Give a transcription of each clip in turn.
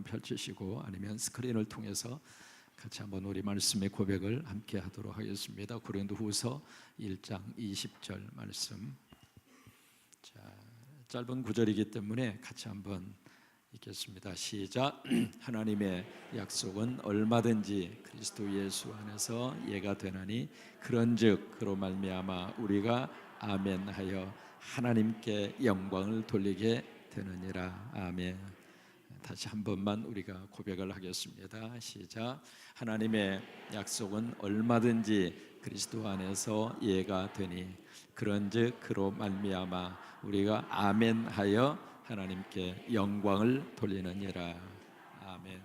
펼치시고 아니면 스크린을 통해서 같이 한번 우리 말씀의 고백을 함께 하도록 하겠습니다. 고린도후서 1장 20절 말씀. 자, 짧은 구절이기 때문에 같이 한번 읽겠습니다. 시작. 하나님의 약속은 얼마든지 그리스도 예수 안에서 예가 되나니 그런즉 그로 말미암아 우리가 아멘하여 하나님께 영광을 돌리게 되느니라. 아멘. 다시 한 번만 우리가 고백을 하겠습니다. 시작. 하나님의 약속은 얼마든지 그리스도 안에서 예가 되니 그런즉 그로 말미암아 우리가 아멘하여 하나님께 영광을 돌리느니라. 아멘.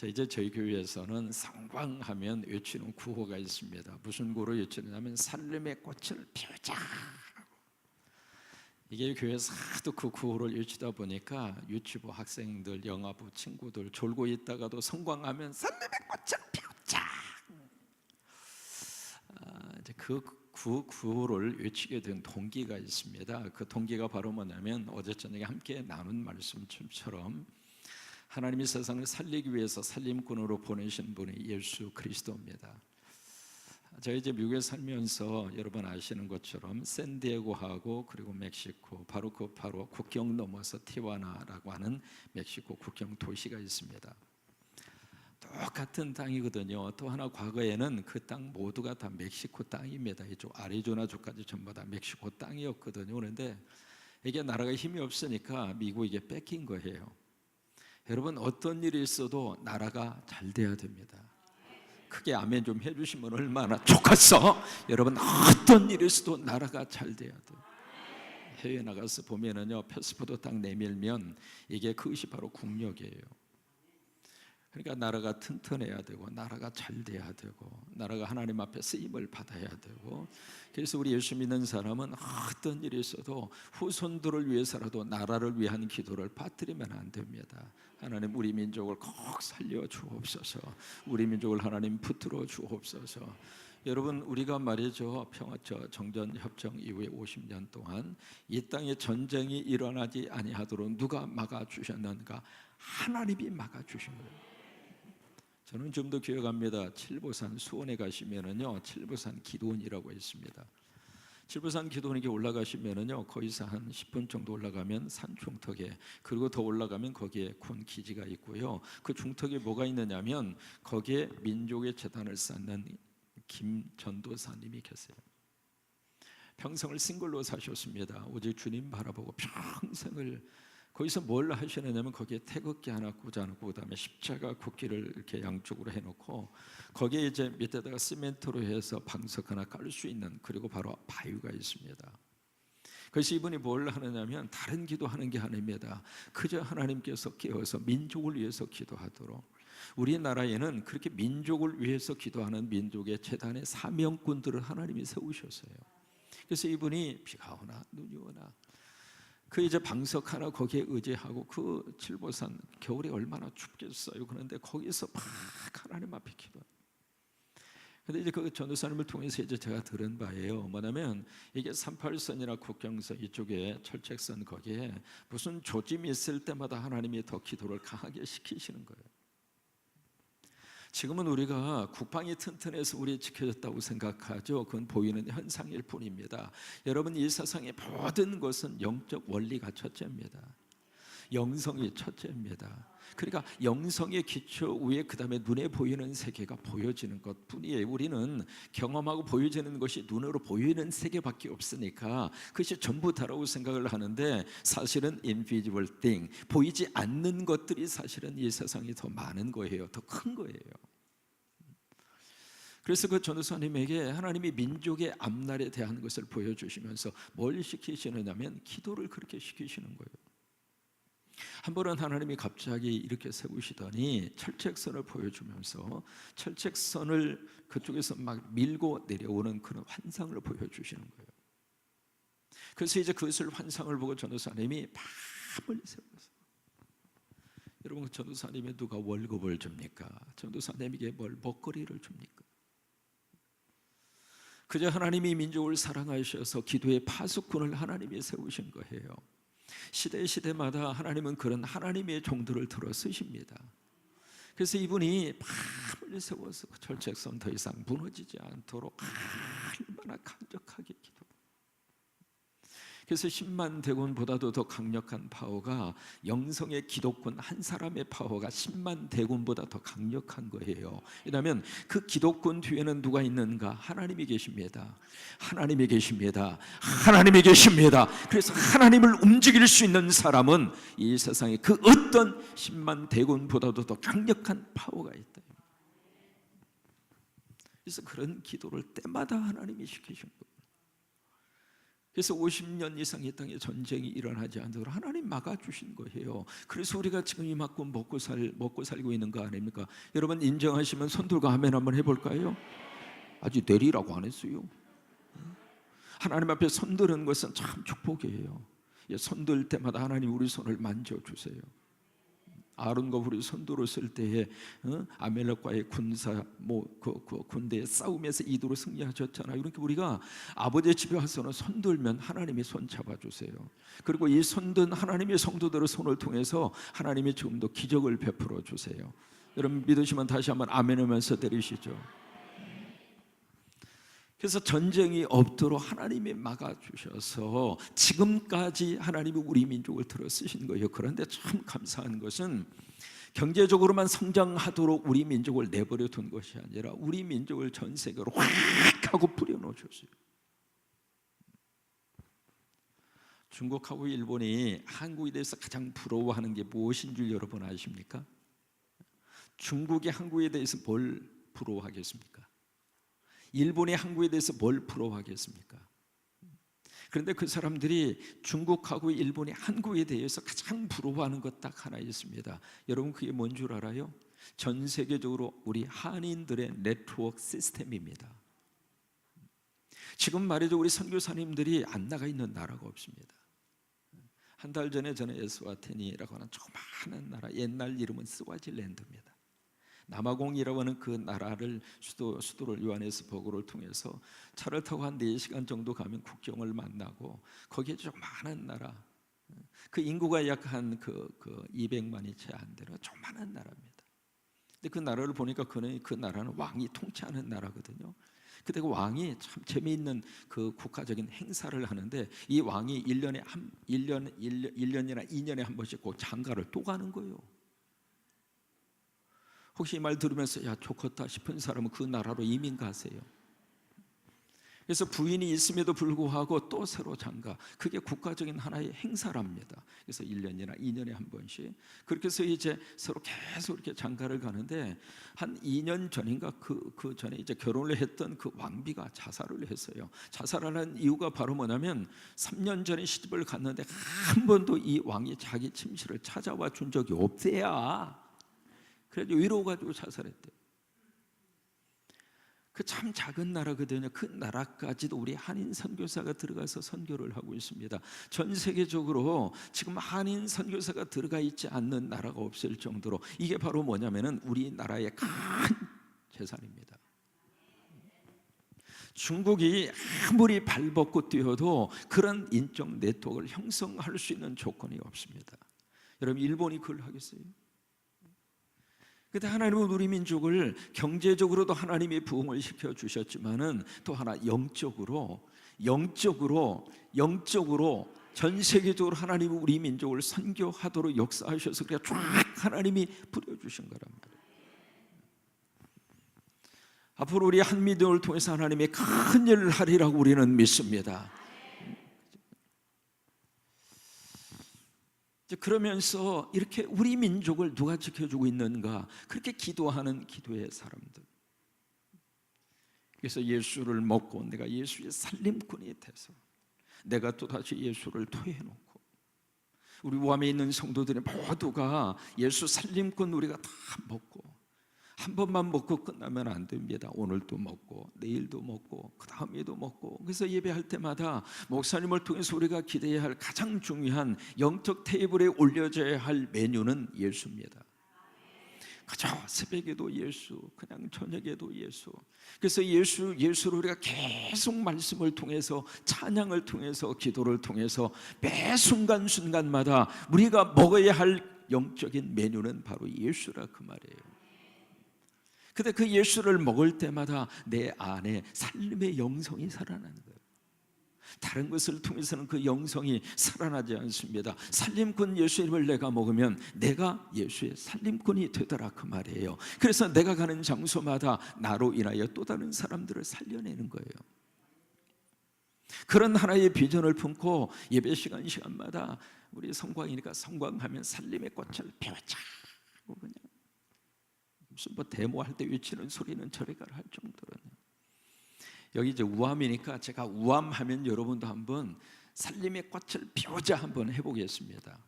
이제 저희 교회에서는 성광하면 외치는 구호가 있습니다. 무슨 구호로 외치느냐면 살림의 꽃을 피우자. 이게 교회에서 하도 그 구호를 외치다 보니까 유치부 학생들, 영아부 친구들 졸고 있다가도 성광하면 살림의 꽃을 피우자. 이제 그 구호를 외치게 된 동기가 있습니다. 그 동기가 바로 뭐냐면 어제 저녁에 함께 나눈 말씀처럼 하나님이 세상을 살리기 위해서 살림꾼으로 보내신 분이 예수 그리스도입니다. 제가 이제 미국에 살면서 여러분 아시는 것처럼 샌디에고하고 그리고 멕시코 바로 국경 넘어서 티와나라고 하는 멕시코 국경 도시가 있습니다. 똑같은 땅이거든요. 또 하나 과거에는 그 땅 모두가 다 멕시코 땅입니다. 이쪽 아리조나주까지 전부 다 멕시코 땅이었거든요. 그런데 이게 나라가 힘이 없으니까 미국에게 뺏긴 거예요. 여러분 어떤 일이 있어도 나라가 잘 돼야 됩니다. 크게 아멘 좀 해주시면 얼마나 좋겠어. 여러분 어떤 일이 있어도 나라가 잘 돼야 돼요. 해외 나가서 보면은요 패스포드 딱 내밀면 이게 그것이 바로 국력이에요. 그러니까 나라가 튼튼해야 되고 나라가 잘 돼야 되고 나라가 하나님 앞에 쓰임을 받아야 되고 그래서 우리 예수 믿는 사람은 어떤 일이 있어도 후손들을 위해서라도 나라를 위한 기도를 빠뜨리면 안 됩니다. 하나님 우리 민족을 꼭 살려 주옵소서. 우리 민족을 하나님 붙들어 주옵소서. 여러분 우리가 말이죠 정전협정 이후에 50년 동안 이 땅에 전쟁이 일어나지 아니하도록 누가 막아주셨는가? 하나님이 막아주신 거예요. 저는 좀 더 기억합니다. 칠보산 수원에 가시면은요 칠보산 기도원이라고 있습니다. 칠보산 기도원에 올라가시면은요 거기서 한 10분 정도 올라가면 산 중턱에 그리고 더 올라가면 거기에 군 기지가 있고요. 그 중턱에 뭐가 있느냐면 거기에 민족의 재단을 쌓는 김전도사님이 계세요. 평생을 싱글로 사셨습니다. 오직 주님 바라보고 평생을 거기서 뭘 하시느냐면 거기에 태극기 하나 꽂아놓고 그다음에 십자가 국기를 이렇게 양쪽으로 해놓고 거기에 이제 밑에다가 시멘트로 해서 방석 하나 깔 수 있는 그리고 바로 바위가 있습니다. 그래서 이분이 뭘 하느냐면 다른 기도하는 게 아닙니다. 그저 하나님께서 깨어서 민족을 위해서 기도하도록 우리나라에는 그렇게 민족을 위해서 기도하는 민족의 재단의 사명꾼들을 하나님이 세우셨어요. 그래서 이분이 비가 오나 눈이 오나 그 이제 방석 하나 거기에 의지하고 그 칠보산 겨울에 얼마나 춥겠어요. 그런데 거기서 막 하나님 앞에 기도. 근데 이제 그 전도사님을 통해서 이제 제가 들은 바예요. 뭐냐면 이게 38선이나 국경선 이쪽에 철책선 거기에 무슨 조짐이 있을 때마다 하나님이 더 기도를 강하게 시키시는 거예요. 지금은 우리가 국방이 튼튼해서 우리 지켜졌다고 생각하죠. 그건 보이는 현상일 뿐입니다. 여러분 이 세상의 모든 것은 영적 원리가 첫째입니다. 영성이 첫째입니다. 그러니까 영성의 기초 위에 그 다음에 눈에 보이는 세계가 보여지는 것 뿐이에요. 우리는 경험하고 보여지는 것이 눈으로 보이는 세계밖에 없으니까 그것이 전부 다라고 생각을 하는데 사실은 invisible thing, 보이지 않는 것들이 사실은 이 세상이 더 많은 거예요. 더 큰 거예요. 그래서 그 전도사님에게 하나님이 민족의 앞날에 대한 것을 보여주시면서 뭘 시키시느냐면 기도를 그렇게 시키시는 거예요. 한 번은 하나님이 갑자기 이렇게 세우시더니 철책선을 보여주면서 철책선을 그쪽에서 막 밀고 내려오는 그런 환상을 보여주시는 거예요. 그래서 이제 그것을 환상을 보고 전도사님이 밤을 새워서 여러분 전도사님에 누가 월급을 줍니까? 전도사님에게 뭘 먹거리를 줍니까? 그저 하나님이 민족을 사랑하셔서 기도의 파수꾼을 하나님이 세우신 거예요. 시대마다 하나님은 그런 하나님의 종들을 들어 쓰십니다. 그래서 이분이 밤을 세워서 철책선 더 이상 무너지지 않도록 얼마나 강력하게 기도. 그래서 10만 대군보다도 더 강력한 파워가, 영성의 기독군 한 사람의 파워가 10만 대군보다 더 강력한 거예요. 왜냐하면 그 기독군 뒤에는 누가 있는가? 하나님이 계십니다. 하나님이 계십니다. 하나님이 계십니다. 그래서 하나님을 움직일 수 있는 사람은 이 세상에 그 어떤 10만 대군보다도 더 강력한 파워가 있다. 그래서 그런 기도를 때마다 하나님이 시키신 거예요. 그래서 50년 이상 이 땅에 전쟁이 일어나지 않도록 하나님 막아주신 거예요. 그래서 우리가 지금 이만큼 먹고 살고 있는 거 아닙니까? 여러분 인정하시면 손 들고 아멘 한번 해볼까요? 아직 내리라고 안 했어요. 하나님 앞에 손 드는 것은 참 축복이에요. 손 들 때마다 하나님 우리 손을 만져주세요. 아론과 훌이 손들어 쓸 때에 아멜렉과의 군사 그 군대의 싸움에서 이도로 승리하셨잖아요. 이렇게 우리가 아버지 집에 와서는 손 들면 하나님이 손 잡아주세요. 그리고 이 손든 하나님의 성도들의 손을 통해서 하나님이 지금도 기적을 베풀어 주세요. 여러분 믿으시면 다시 한번 아멘 하면서 때리시죠. 그래서 전쟁이 없도록 하나님이 막아주셔서 지금까지 하나님이 우리 민족을 들어 쓰신 거예요. 그런데 참 감사한 것은 경제적으로만 성장하도록 우리 민족을 내버려 둔 것이 아니라 우리 민족을 전 세계로 확 하고 뿌려놓으셨어요. 중국하고 일본이 한국에 대해서 가장 부러워하는 게 무엇인 줄 여러분 아십니까? 중국이 한국에 대해서 뭘 부러워하겠습니까? 일본이 한국에 대해서 뭘 부러워하겠습니까? 그런데 그 사람들이 중국하고 일본이 한국에 대해서 가장 부러워하는 것 딱 하나 있습니다. 여러분 그게 뭔 줄 알아요? 전 세계적으로 우리 한인들의 네트워크 시스템입니다. 지금 말이죠, 우리 선교사님들이 안 나가 있는 나라가 없습니다. 한 달 전에 저는 에스와티니라고 하는 조그마한 나라, 옛날 이름은 스와질랜드입니다. 남아공이라고 하는 그 나라를 수도를 요하네스버그를 통해서 차를 타고 한 4시간 정도 가면 국경을 만나고 거기에 조그마한 나라, 그 인구가 약 한 200만이 채 안 되는 조그마한 나라입니다. 근데 그 나라를 보니까 그 나라는 왕이 통치하는 나라거든요. 그때 그 왕이 참 재미있는 그 국가적인 행사를 하는데 이 왕이 1년이나 2년에 한 번씩 꼭 장가를 또 가는 거예요. 혹시 이 말 들으면서 야 좋겠다 싶은 사람은 그 나라로 이민 가세요. 그래서 부인이 있음에도 불구하고 또 새로 장가, 그게 국가적인 하나의 행사랍니다. 그래서 1년이나 2년에 한 번씩 그렇게 해서 이제 서로 계속 이렇게 장가를 가는데 한 2년 전인가 그 전에 이제 결혼을 했던 그 왕비가 자살을 했어요. 자살을 한 이유가 바로 뭐냐면 3년 전에 시집을 갔는데 한 번도 이 왕이 자기 침실을 찾아와 준 적이 없대야. 그래서 위로가지고 자살했대요. 그 참 작은 나라거든요. 그 나라까지도 우리 한인 선교사가 들어가서 선교를 하고 있습니다. 전 세계적으로 지금 한인 선교사가 들어가 있지 않는 나라가 없을 정도로 이게 바로 뭐냐면은 우리나라의 큰 재산입니다. 중국이 아무리 발벗고 뛰어도 그런 인적 네트워크를 형성할 수 있는 조건이 없습니다. 여러분 일본이 그걸 하겠어요? 그때 하나님은 우리 민족을 경제적으로도 하나님이 부흥을 시켜주셨지만은 또 하나 영적으로 전 세계적으로 하나님이 우리 민족을 선교하도록 역사하셔서 그냥 쫙 하나님이 부려주신 거란 말이에요. 앞으로 우리 한민족을 통해서 하나님이 큰 일을 하리라고 우리는 믿습니다. 그러면서 이렇게 우리 민족을 누가 지켜주고 있는가, 그렇게 기도하는 기도의 사람들. 그래서 예수를 먹고 내가 예수의 살림꾼이 돼서 내가 또다시 예수를 토해놓고 우리 우암에 있는 성도들이 모두가 예수 살림꾼 우리가 다 먹고, 한 번만 먹고 끝나면 안 됩니다. 오늘도 먹고 내일도 먹고 그 다음에도 먹고. 그래서 예배할 때마다 목사님을 통해서 우리가 기대해야 할 가장 중요한 영적 테이블에 올려져야 할 메뉴는 예수입니다. 그죠? 새벽에도 예수, 그냥 저녁에도 예수. 그래서 예수를 우리가 계속 말씀을 통해서, 찬양을 통해서, 기도를 통해서 매 순간순간마다 우리가 먹어야 할 영적인 메뉴는 바로 예수라 그 말이에요. 근데 그 예수를 먹을 때마다 내 안에 살림의 영성이 살아나는 거예요. 다른 것을 통해서는 그 영성이 살아나지 않습니다. 살림꾼 예수님을 내가 먹으면 내가 예수의 살림꾼이 되더라 그 말이에요. 그래서 내가 가는 장소마다 나로 인하여 또 다른 사람들을 살려내는 거예요. 그런 하나의 비전을 품고 예배 시간마다 우리 성광이니까 성광하면 살림의 꽃을 피웠자 그냥 무슨 뭐 데모할 때 외치는 소리는 저리 가라 할 정도로는. 여기 이제 우암이니까 제가 우암하면 여러분도 한번 살림의 꽃을 피우자 한번 해보겠습니다.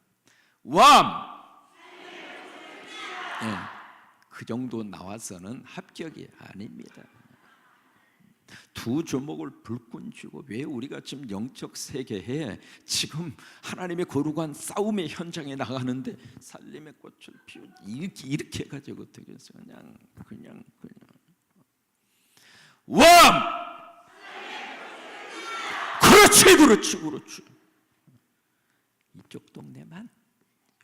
우암! 네, 그 정도 나와서는 합격이 아닙니다. 두 주먹을 불끈 쥐고, 왜 우리가 지금 영적 세계에 지금 하나님의 거룩한 싸움의 현장에 나가는데 살림의 꽃을 피우 이렇게 해가지고 어떻게 해서 그냥 우암! 그렇지. 이쪽 동네만,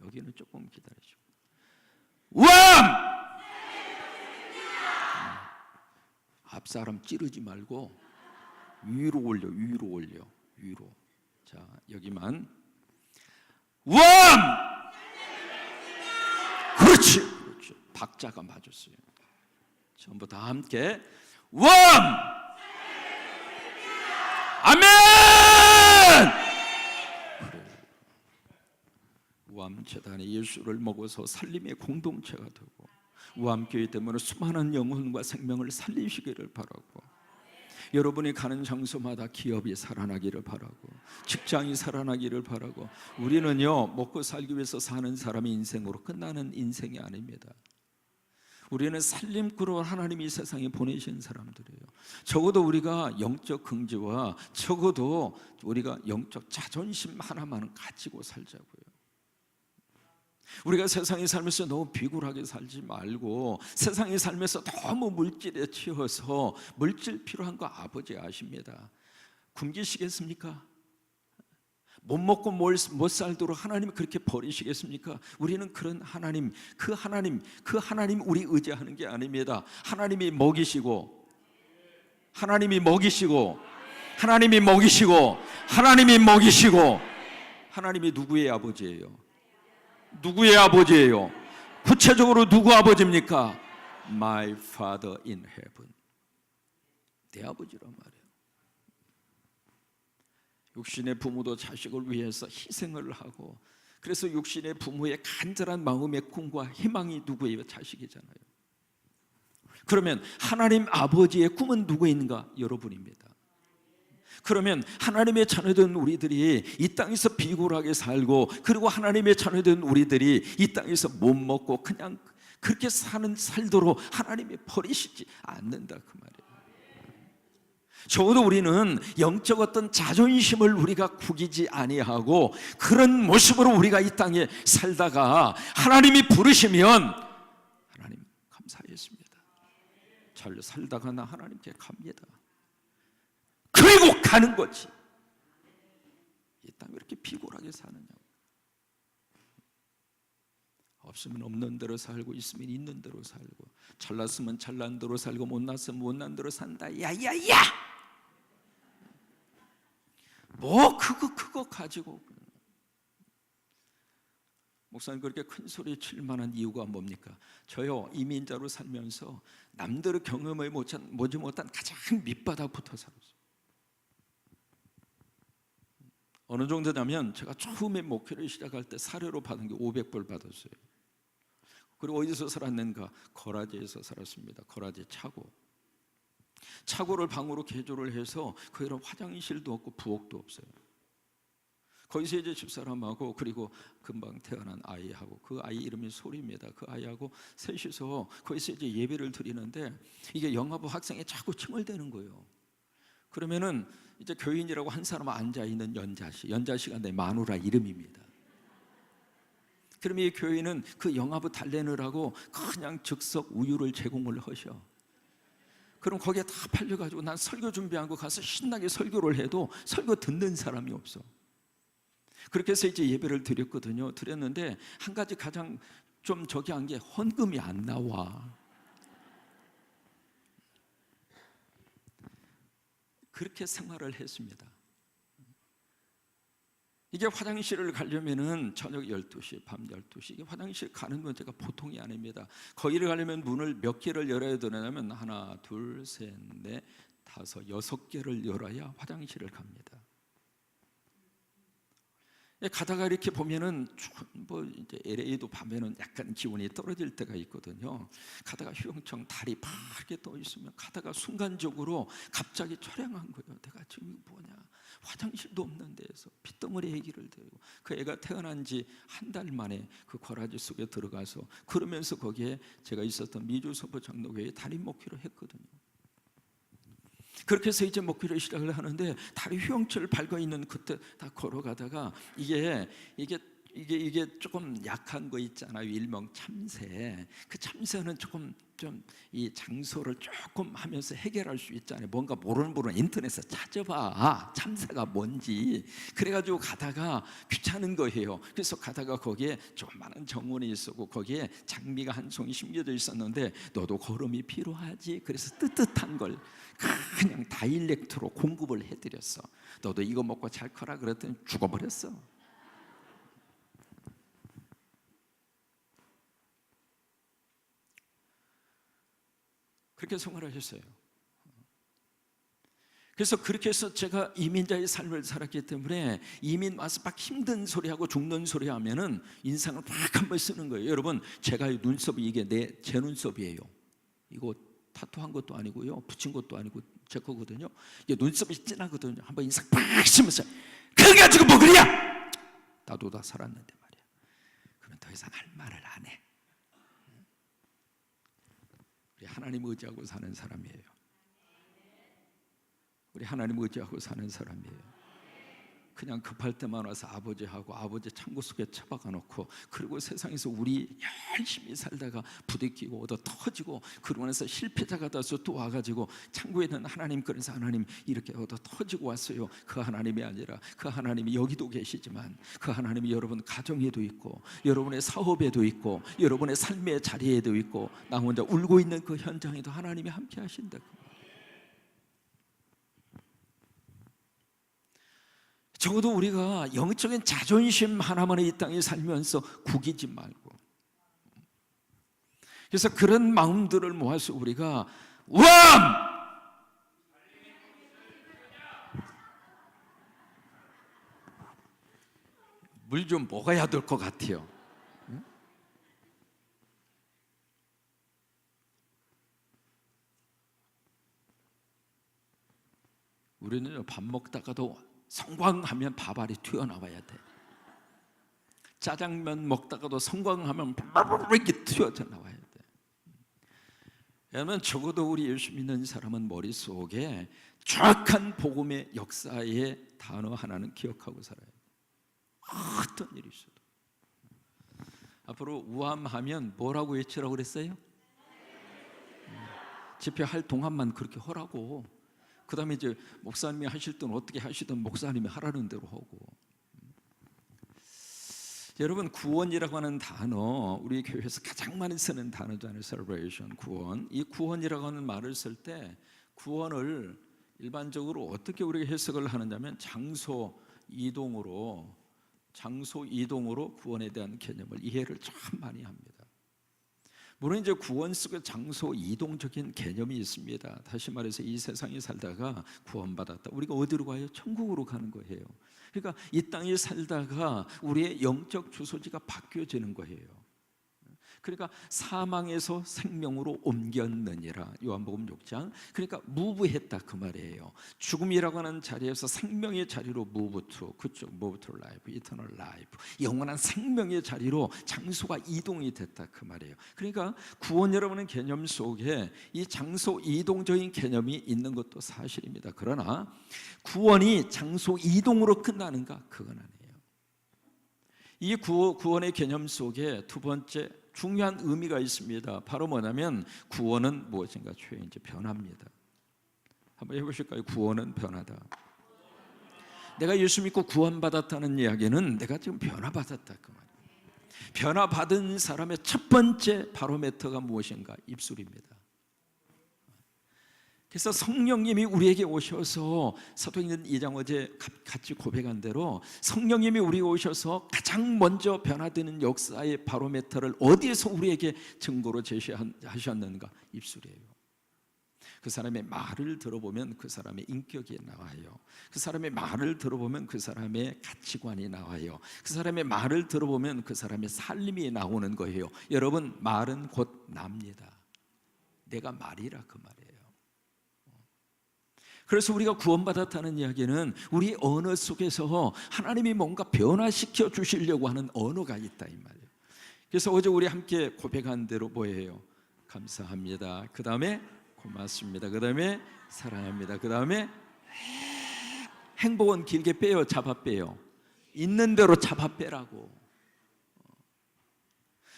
여기는 조금 기다리시고. 우암! 앞 사람 찌르지 말고 위로 올려. 자, 여기만. 우암! 그렇지. 박자가 맞았어요. 전부 다 함께 우암! 아멘! 우암재단에 예수를 먹어서 살림의 공동체가 되고, 우암교회 때문에 수많은 영혼과 생명을 살리시기를 바라고, 여러분이 가는 장소마다 기업이 살아나기를 바라고, 직장이 살아나기를 바라고. 우리는요, 먹고 살기 위해서 사는 사람의 인생으로 끝나는 인생이 아닙니다. 우리는 살림꾼으로 하나님이 세상에 보내신 사람들이에요. 적어도 우리가 영적 긍지와 적어도 우리가 영적 자존심 하나만은 가지고 살자고요. 우리가 세상에 살면서 너무 비굴하게 살지 말고, 세상에 살면서 너무 물질에 치여서, 물질 필요한 거 아버지 아십니다. 굶기시겠습니까? 못 먹고 못 살도록 하나님이 그렇게 버리시겠습니까? 우리는 그런 하나님, 그 하나님 우리 의지하는 게 아닙니다. 하나님이 먹이시고 하나님이 누구의 아버지예요? 구체적으로 누구 아버지입니까? My Father in heaven. 내 아버지란 말이에요. 육신의 부모도 자식을 위해서 희생을 하고, 그래서 육신의 부모의 간절한 마음의 꿈과 희망이 누구예요? 자식이잖아요. 그러면 하나님 아버지의 꿈은 누구에 있는가? 여러분입니다. 그러면 하나님의 자녀된 우리들이 이 땅에서 비굴하게 살고, 그리고 하나님의 자녀된 우리들이 이 땅에서 못 먹고 그냥 그렇게 살도록 하나님이 버리시지 않는다 그 말이에요. 적어도 우리는 영적 어떤 자존심을 우리가 구기지 아니하고, 그런 모습으로 우리가 이 땅에 살다가 하나님이 부르시면 하나님 감사했습니다. 잘 살다가 나 하나님께 갑니다. 그리고 가는 거지. 이 땅에 이렇게 비굴하게 사느냐고. 없으면 없는 대로 살고, 있으면 있는 대로 살고, 잘났으면 잘난 대로 살고, 못났으면 못난 대로 산다. 야야야! 뭐 그거 가지고. 목사님 그렇게 큰 소리 칠 만한 이유가 뭡니까? 저요, 이민자로 살면서 남들의 경험을 보지 못한 가장 밑바닥부터 살았어요. 어느 정도냐면, 제가 처음에 목회를 시작할 때 사례로 받은 게 500불 받았어요. 그리고 어디서 살았는가? 거라지에서 살았습니다. 거라지 차고를 방으로 개조를 해서, 거기는 화장실도 없고 부엌도 없어요. 거기서 이제 집사람하고, 그리고 금방 태어난 아이하고, 그 아이 이름이 소리입니다. 그 아이하고 셋이서 거기서 이제 예배를 드리는데, 이게 영화부 학생이 자꾸 칭얼대는 거예요. 그러면은 이제 교인이라고 한 사람 앉아 있는 연자씨가 내 마누라 이름입니다. 그러면 이 교회는 그 영화부 달래느라고 그냥 즉석 우유를 제공을 하셔. 그럼 거기에 다 팔려가지고 난 설교 준비하고 가서 신나게 설교를 해도 설교 듣는 사람이 없어. 그렇게 해서 이제 예배를 드렸거든요. 드렸는데 한 가지 가장 좀 저기 한 게 헌금이 안 나와. 그렇게 생활을 했습니다. 이게 화장실을 가려면은 저녁 12시, 밤 12시, 이게 화장실 가는 문제가 보통이 아닙니다. 거기를 가려면 문을 몇 개를 열어야 되냐면 하나, 둘, 셋, 넷, 다섯, 6개를 열어야 화장실을 갑니다. 가다가 이렇게 보면은 뭐 이제 LA도 밤에는 약간 기온이 떨어질 때가 있거든요. 가다가 휘영청 달이 파랗게 떠 있으면 가다가 순간적으로 갑자기 초량한 거예요. 내가 지금 이거 뭐냐, 화장실도 없는 데에서 핏덩어리 아기를 데리고, 그 애가 태어난 지 한 달 만에 그 거라지 속에 들어가서, 그러면서 거기에 제가 있었던 미주서부 장로교회에 담임 목회를 했거든요. 그렇게 해서 이제 목회를 시작을 하는데 다리 휘영철 밟아 있는 그때 다 걸어가다가 이게 조금 약한 거 있잖아요. 일명 참새. 그 참새는 조금 좀 이 장소를 조금 하면서 해결할 수 있잖아요. 뭔가 모르는 분은 인터넷에서 찾아봐, 참새가 뭔지. 그래가지고 가다가 귀찮은 거예요. 그래서 가다가 거기에 조그마한 정원이 있었고 거기에 장미가 한 송이 심겨져 있었는데, 너도 걸음이 필요하지? 그래서 뜨뜻한 걸 그냥 다이렉트로 공급을 해드렸어. 너도 이거 먹고 잘 커라 그랬더니 죽어버렸어. 그렇게 생활을 했어요. 그래서 그렇게 해서 제가 이민자의 삶을 살았기 때문에 이민 와서 막 힘든 소리하고 죽는 소리 하면은 인상을 막 한번 쓰는 거예요. 여러분, 제가 눈썹이 이게 제 눈썹이에요. 이거 타투한 것도 아니고요, 붙인 것도 아니고 제 거거든요. 이게 눈썹이 진하거든요. 한번 인상 팍 쓰면서 그거 가지고 뭐 그러냐? 나도 다 살았는데 말이야. 그러면 더 이상 할 말을 안 해. 우리 하나님 의지하고 사는 사람이에요. 우리 하나님 의지하고 사는 사람이에요. 그냥 급할 때만 와서 아버지하고 아버지 창고 속에 처박아 놓고, 그리고 세상에서 우리 열심히 살다가 부대끼고 얻어 터지고, 그러고 나서 실패자가 돼서 또 와가지고 창고에 있는 하나님, 그래서 하나님 이렇게 얻어 터지고 왔어요. 그 하나님이 아니라 그 하나님이 여기도 계시지만 그 하나님이 여러분 가정에도 있고 여러분의 사업에도 있고 여러분의 삶의 자리에도 있고, 나 혼자 울고 있는 그 현장에도 하나님이 함께 하신다. 적어도 우리가 영적인 자존심 하나만의 이 땅에 살면서 구기지 말고, 그래서 그런 마음들을 모아서 우리가 물 좀 먹어야 될 것 같아요. 우리는 밥 먹다가도 성광하면 밥알이 튀어나와야 돼. 짜장면 먹다가도 성광하면 이렇게 튀어져 나와야 돼. 왜냐하면 적어도 우리 예수 믿는 사람은 머릿속에 정확한 복음의 역사의 단어 하나는 기억하고 살아야 돼. 어떤 일이 있어도. 앞으로 우암하면 뭐라고 외치라고 그랬어요? 집회할 동안만 그렇게 하라고. 그 다음에 이제 목사님이 하실 때는 어떻게 하시든 목사님이 하라는 대로 하고. 여러분, 구원이라고 하는 단어, 우리 교회에서 가장 많이 쓰는 단어잖아요. celebration, 구원. 이 구원이라고 하는 말을 쓸 때 구원을 일반적으로 어떻게 우리가 해석을 하느냐면 장소 이동으로 구원에 대한 개념을 이해를 참 많이 합니다. 물론 이제 구원 속에 장소 이동적인 개념이 있습니다. 다시 말해서 이 세상에 살다가 구원받았다, 우리가 어디로 가요? 천국으로 가는 거예요. 그러니까 이 땅에 살다가 우리의 영적 주소지가 바뀌어지는 거예요. 그러니까 사망에서 생명으로 옮겼느니라, 요한복음 6장. 그러니까 무브했다 그 말이에요. 죽음이라고 하는 자리에서 생명의 자리로 move to, 그쪽 move to life, eternal life, 영원한 생명의 자리로 장소가 이동이 됐다 그 말이에요. 그러니까 구원이라는 개념 속에 이 장소 이동적인 개념이 있는 것도 사실입니다. 그러나 구원이 장소 이동으로 끝나는가? 그건 아니에요. 이 구원의 개념 속에 두 번째 중요한 의미가 있습니다. 바로 뭐냐면 구원은 무엇인가? 죄인지 변합니다. 한번 해보실까요? 구원은 변하다. 내가 예수 믿고 구원받았다는 이야기는 내가 지금 변화받았다 그 말이에요. 변화받은 사람의 첫 번째 바로메터가 무엇인가? 입술입니다. 그래서 성령님이 우리에게 오셔서 사도행전 2장 어제 같이 고백한 대로 성령님이 우리에게 오셔서 가장 먼저 변화되는 역사의 바로메터를 어디에서 우리에게 증거로 제시하셨는가? 입술이에요. 그 사람의 말을 들어보면 그 사람의 인격이 나와요. 그 사람의 말을 들어보면 그 사람의 가치관이 나와요. 그 사람의 말을 들어보면 그 사람의 삶이 나오는 거예요. 여러분, 말은 곧 납니다. 내가 말이라 그 말이에요. 그래서 우리가 구원받았다는 이야기는 우리 언어 속에서 하나님이 뭔가 변화시켜 주시려고 하는 언어가 있다 이 말이에요. 그래서 어제 우리 함께 고백한 대로 뭐예요? 감사합니다. 그 다음에 고맙습니다. 그 다음에 사랑합니다. 그 다음에 행복은 길게 빼요, 잡아 빼요? 있는 대로 잡아 빼라고.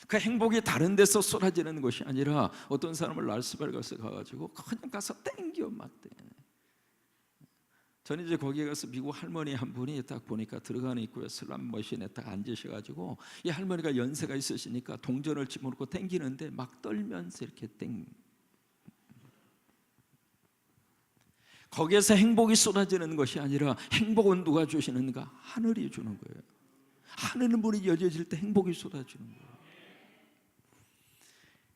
그 행복이 다른 데서 쏟아지는 것이 아니라 어떤 사람을 라스베가스 가가지고 그냥 가서 땡겨 막 땡. 저는 이제 거기에 가서 미국 할머니 한 분이 딱 보니까 들어가는 입구에 슬람 머신에 딱 앉으셔가지고 이 할머니가 연세가 있으시니까 동전을 집어넣고 땡기는데 막 떨면서 이렇게 땡. 거기에서 행복이 쏟아지는 것이 아니라 행복은 누가 주시는가? 하늘이 주는 거예요. 하늘 문이 열려질 때 행복이 쏟아지는 거예요.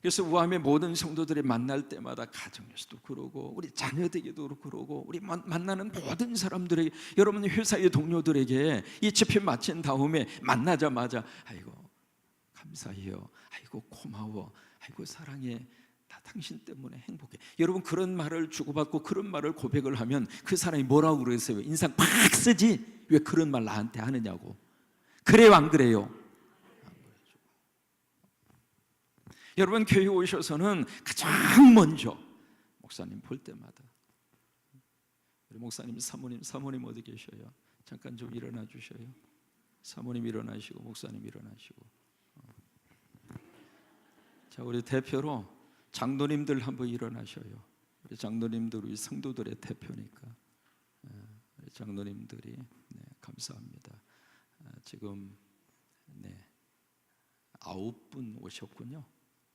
그래서 우암의 모든 성도들이 만날 때마다 가정에서도 그러고 우리 자녀들에게도 그러고 우리 만나는 모든 사람들에게, 여러분 회사의 동료들에게 이 집회 마친 다음에 만나자마자 아이고 감사해요, 아이고 고마워, 아이고 사랑해, 나 당신 때문에 행복해. 여러분 그런 말을 주고받고 그런 말을 고백을 하면 그 사람이 뭐라고 그러세요? 인상 팍 쓰지? 왜 그런 말 나한테 하느냐고. 그래요 안 그래요? 여러분 교회 오셔서는 가장 먼저 목사님 볼 때마다 우리 목사님 사모님 어디 계셔요? 잠깐 좀 일어나 주셔요. 사모님 일어나시고 목사님 일어나시고. 자, 우리 대표로 장로님들 한번 일어나셔요. 우리 장로님들 우리 성도들의 대표니까 우리 장로님들이 감사합니다. 지금 9분 오셨군요.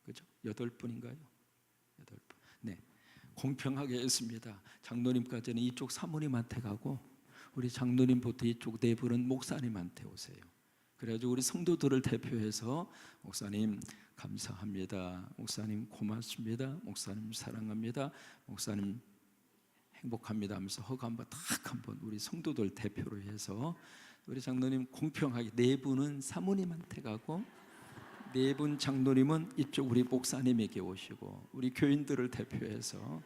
그죠? 8분인가요? 8분. 네, 공평하게 했습니다. 장로님까지는 이쪽 사모님한테 가고 우리 장로님부터 이쪽 4분은 목사님한테 오세요. 그래가지고 우리 성도들을 대표해서 목사님 감사합니다, 목사님 고맙습니다, 목사님 사랑합니다, 목사님 행복합니다 하면서 허가 한번 우리 성도들 대표로 해서 우리 장로님 공평하게 4분은 사모님한테 가고 4분 장로님은 이쪽 우리 목사님에게 오시고 우리 교인들을 대표해서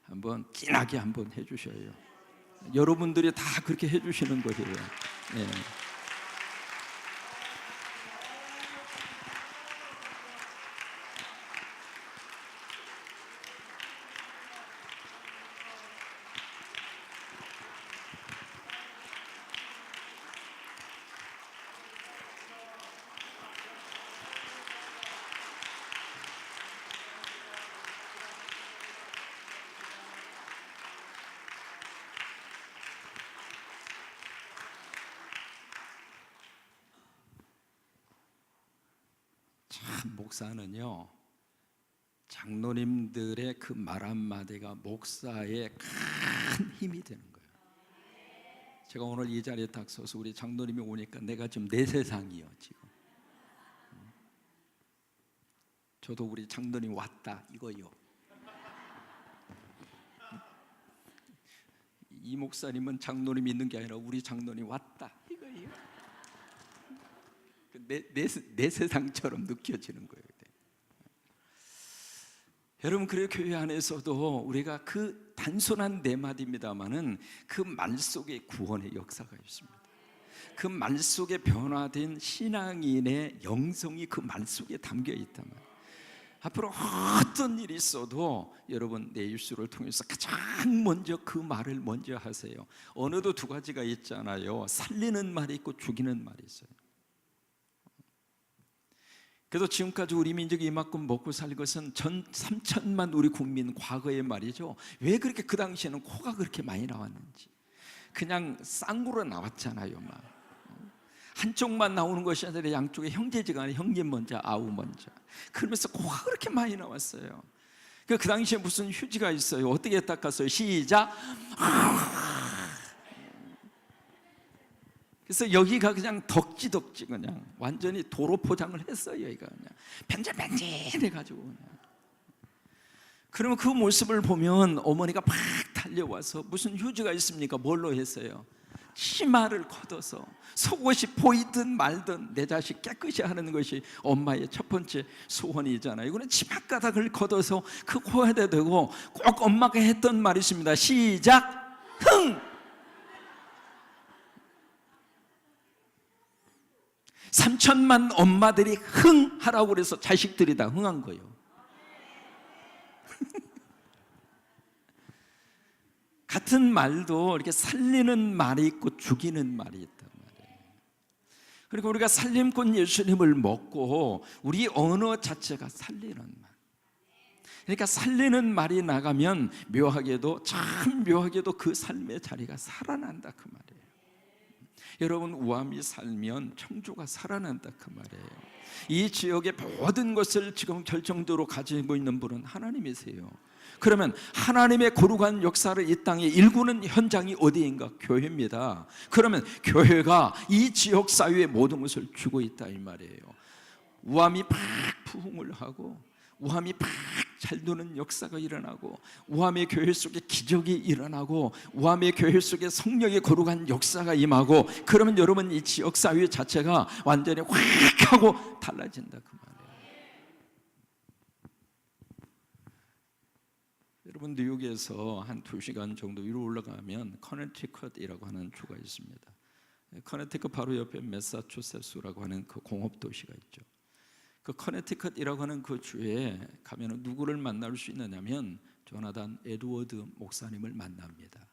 한번 진하게 한번 해주셔요. 여러분들이 다 그렇게 해주시는 거예요. 참 목사는요, 장로님들의 그 말 한마디가 목사의 큰 힘이 되는 거예요. 제가 오늘 이 자리에 딱 서서 우리 장로님이 오니까 내가 지금 내 세상이요 지금. 저도 우리 장로님 왔다 이거요. 이 목사님은 장로님 있는 게 아니라 우리 장로님 왔다 이거예요. 내 세상처럼 느껴지는 거예요. 여러분, 그래 교회 안에서도 우리가 그 단순한 4마디입니다만은 그 말 속에 구원의 역사가 있습니다. 그 말 속에 변화된 신앙인의 영성이 그 말 속에 담겨 있단 말이에요. 앞으로 어떤 일이 있어도 여러분 내 입술을 통해서 가장 먼저 그 말을 먼저 하세요. 언어도 2가지가 있잖아요. 살리는 말이 있고 죽이는 말이 있어요. 그래서 지금까지 우리 민족이 이만큼 먹고 살 것은 전 3천만 우리 국민 과거의 말이죠. 왜 그렇게 그 당시에는 코가 그렇게 많이 나왔는지. 그냥 쌍구로 나왔잖아요. 막 한쪽만 나오는 것이 아니라 양쪽에 형제지간에 형님 먼저 아우 먼저, 그러면서 코가 그렇게 많이 나왔어요. 그 당시에 무슨 휴지가 있어요. 어떻게 닦았어요? 시작. 그래서 여기가 그냥 덕지덕지 그냥 완전히 도로 포장을 했어요. 여기가 그냥 벤질벤질해가지고 그냥. 그러면 그 모습을 보면 어머니가 막 달려와서 무슨 휴지가 있습니까? 뭘로 했어요? 치마를 걷어서 속옷이 보이든 말든 내 자식 깨끗이 하는 것이 엄마의 첫 번째 소원이잖아요. 이거는 치맛가닥을 걷어서 그 코에다 대고 꼭 엄마가 했던 말이 있습니다. 시작. 흥! 3천만 엄마들이 흥 하라고 그래서 자식들이 다 흥한 거예요. 같은 말도 이렇게 살리는 말이 있고 죽이는 말이 있단 말이에요. 그리고 우리가 살림꾼 예수님을 먹고 우리 언어 자체가 살리는 말. 그러니까 살리는 말이 나가면 묘하게도, 참 묘하게도 그 삶의 자리가 살아난다 그 말이에요. 여러분, 우암이 살면 청주가 살아난다 그 말이에요. 이 지역의 모든 것을 지금 결정적으로 가지고 있는 분은 하나님이세요. 그러면 하나님의 거룩한 역사를 이 땅에 일구는 현장이 어디인가? 교회입니다. 그러면 교회가 이 지역 사회의 모든 것을 주고 있다 이 말이에요. 우암이 팍 부흥을 하고 우암이 팍 잘 도는 역사가 일어나고 우암의 교회 속에 기적이 일어나고 우암의 교회 속에 성령의 거룩한 역사가 임하고, 그러면 여러분 이 지역 사회 자체가 완전히 확 하고 달라진다 그 말이에요. 여러분, 뉴욕에서 한 2시간 정도 위로 올라가면 커네티컷이라고 하는 주가 있습니다. 커네티컷 바로 옆에 매사추세츠라고 하는 그 공업 도시가 있죠. 그 커네티컷이라고 하는 그 주에 가면 누구를 만날 수 있느냐면 조나단 에드워드 목사님을 만납니다.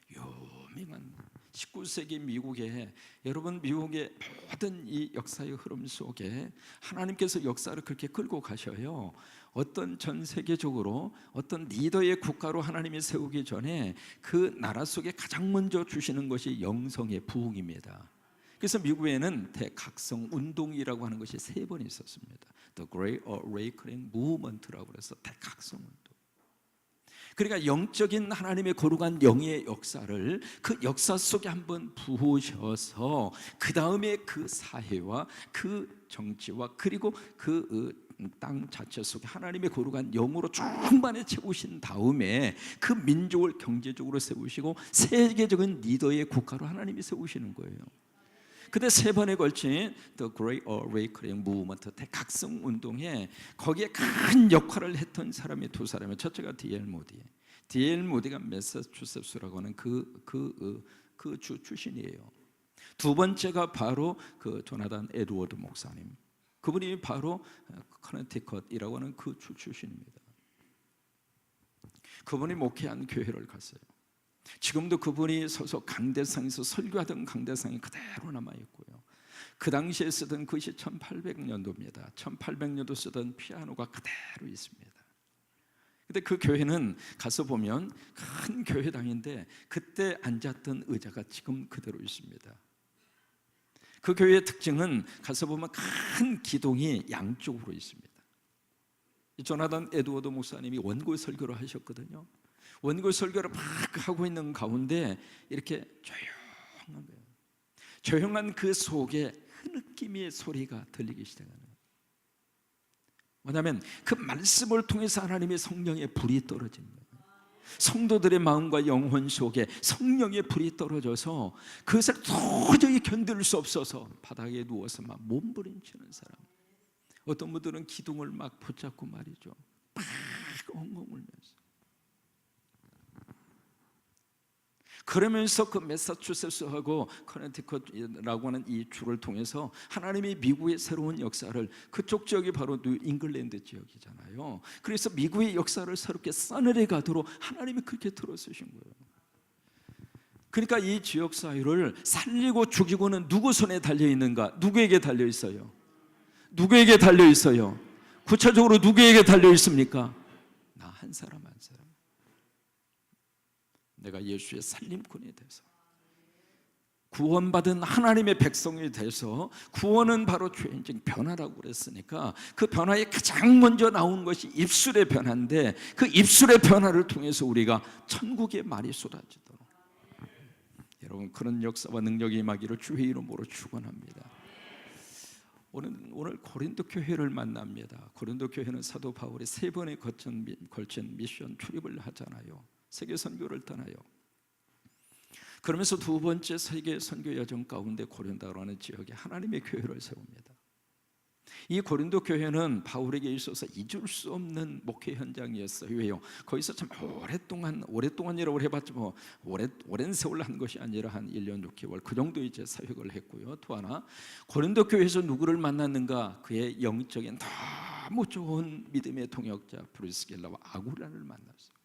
유명한 19세기 미국에, 여러분 미국의 모든 이 역사의 흐름 속에 하나님께서 역사를 그렇게 끌고 가셔요. 어떤 전 세계적으로 어떤 리더의 국가로 하나님이 세우기 전에 그 나라 속에 가장 먼저 주시는 것이 영성의 부흥입니다. 그래서 미국에는 대각성 운동이라고 하는 것이 3번 있었습니다. The Great Awakening Movement라고 해서 대각성 운동. 그러니까 영적인 하나님의 거룩한 영의 역사를 그 역사 속에 한번 부으셔서 그 다음에 그 사회와 그 정치와 그리고 그 땅 자체 속에 하나님의 거룩한 영으로 충만히 채우신 다음에 그 민족을 경제적으로 세우시고 세계적인 리더의 국가로 하나님이 세우시는 거예요. 근데 3번에 걸친 The Great Awakening Movement 대각성 운동에 거기에 큰 역할을 했던 사람이 2사람이에요. 첫째가 D.L. 모디. D.L. 모디가 매사추세츠라고 하는 그 주 출신이에요. 2번째가 바로 그 조나단 에드워드 목사님. 그분이 바로 커네티컷이라고 하는 그 주 출신입니다. 그분이 목회한 교회를 갔어요. 지금도 그분이 서서 강대상에서 설교하던 강대상이 그대로 남아있고요. 그 당시에 쓰던 것이 1800년도입니다. 1800년도 쓰던 피아노가 그대로 있습니다. 근데 그 교회는 가서 보면 큰 교회당인데 그때 앉았던 의자가 지금 그대로 있습니다. 그 교회의 특징은 가서 보면 큰 기둥이 양쪽으로 있습니다. 조나단 에드워드 목사님이 원고 설교를 하셨거든요. 원고 설교를 막 하고 있는 가운데 이렇게 조용한 거예요. 조용한 그 속에 흐느낌의 소리가 들리기 시작하는 거예요. 뭐냐면 그 말씀을 통해서 하나님의 성령의 불이 떨어지는 거예요. 성도들의 마음과 영혼 속에 성령의 불이 떨어져서 그것을 도저히 견딜 수 없어서 바닥에 누워서 막 몸부림치는 사람, 어떤 분들은 기둥을 막 붙잡고 말이죠, 막 엉엉 울면서. 그러면서 그 매사추세츠하고 커네티컷이라고 하는 이 주를 통해서 하나님이 미국의 새로운 역사를, 그쪽 지역이 바로 뉴 잉글랜드 지역이잖아요. 그래서 미국의 역사를 새롭게 싸늘해 가도록 하나님이 그렇게 들어쓰신 거예요. 그러니까 이 지역 사회를 살리고 죽이고는 누구 손에 달려 있는가? 누구에게 달려 있어요? 누구에게 달려 있어요? 구체적으로 누구에게 달려 있습니까? 나 한 사람 한 사람. 내가 예수의 살림꾼이 돼서 구원받은 하나님의 백성이 돼서, 구원은 바로 죄인증 변화라고 그랬으니까 그 변화에 가장 먼저 나온 것이 입술의 변화인데, 그 입술의 변화를 통해서 우리가 천국의 말이 쏟아지도록, 여러분 그런 역사와 능력이 임하기를 주의 이름으로 축원합니다. 오늘 고린도 교회를 만납니다. 고린도 교회는 사도 바울이 3번에 걸친 미션 출입을 하잖아요. 세계 선교를 떠나요. 그러면서 2번째 세계 선교 여정 가운데 고린도라는 지역에 하나님의 교회를 세웁니다. 이 고린도 교회는 바울에게 있어서 잊을 수 없는 목회 현장이었어요. 왜요? 거기서 참 오랫동안이라고 해봤자 오랜 세월 한 것이 아니라 한 1년 6개월 그 정도 이제 사역을 했고요. 또 하나, 고린도 교회에서 누구를 만났는가? 그의 영적인 너무 좋은 믿음의 동역자 브리스길라와 아굴라를 만났어요.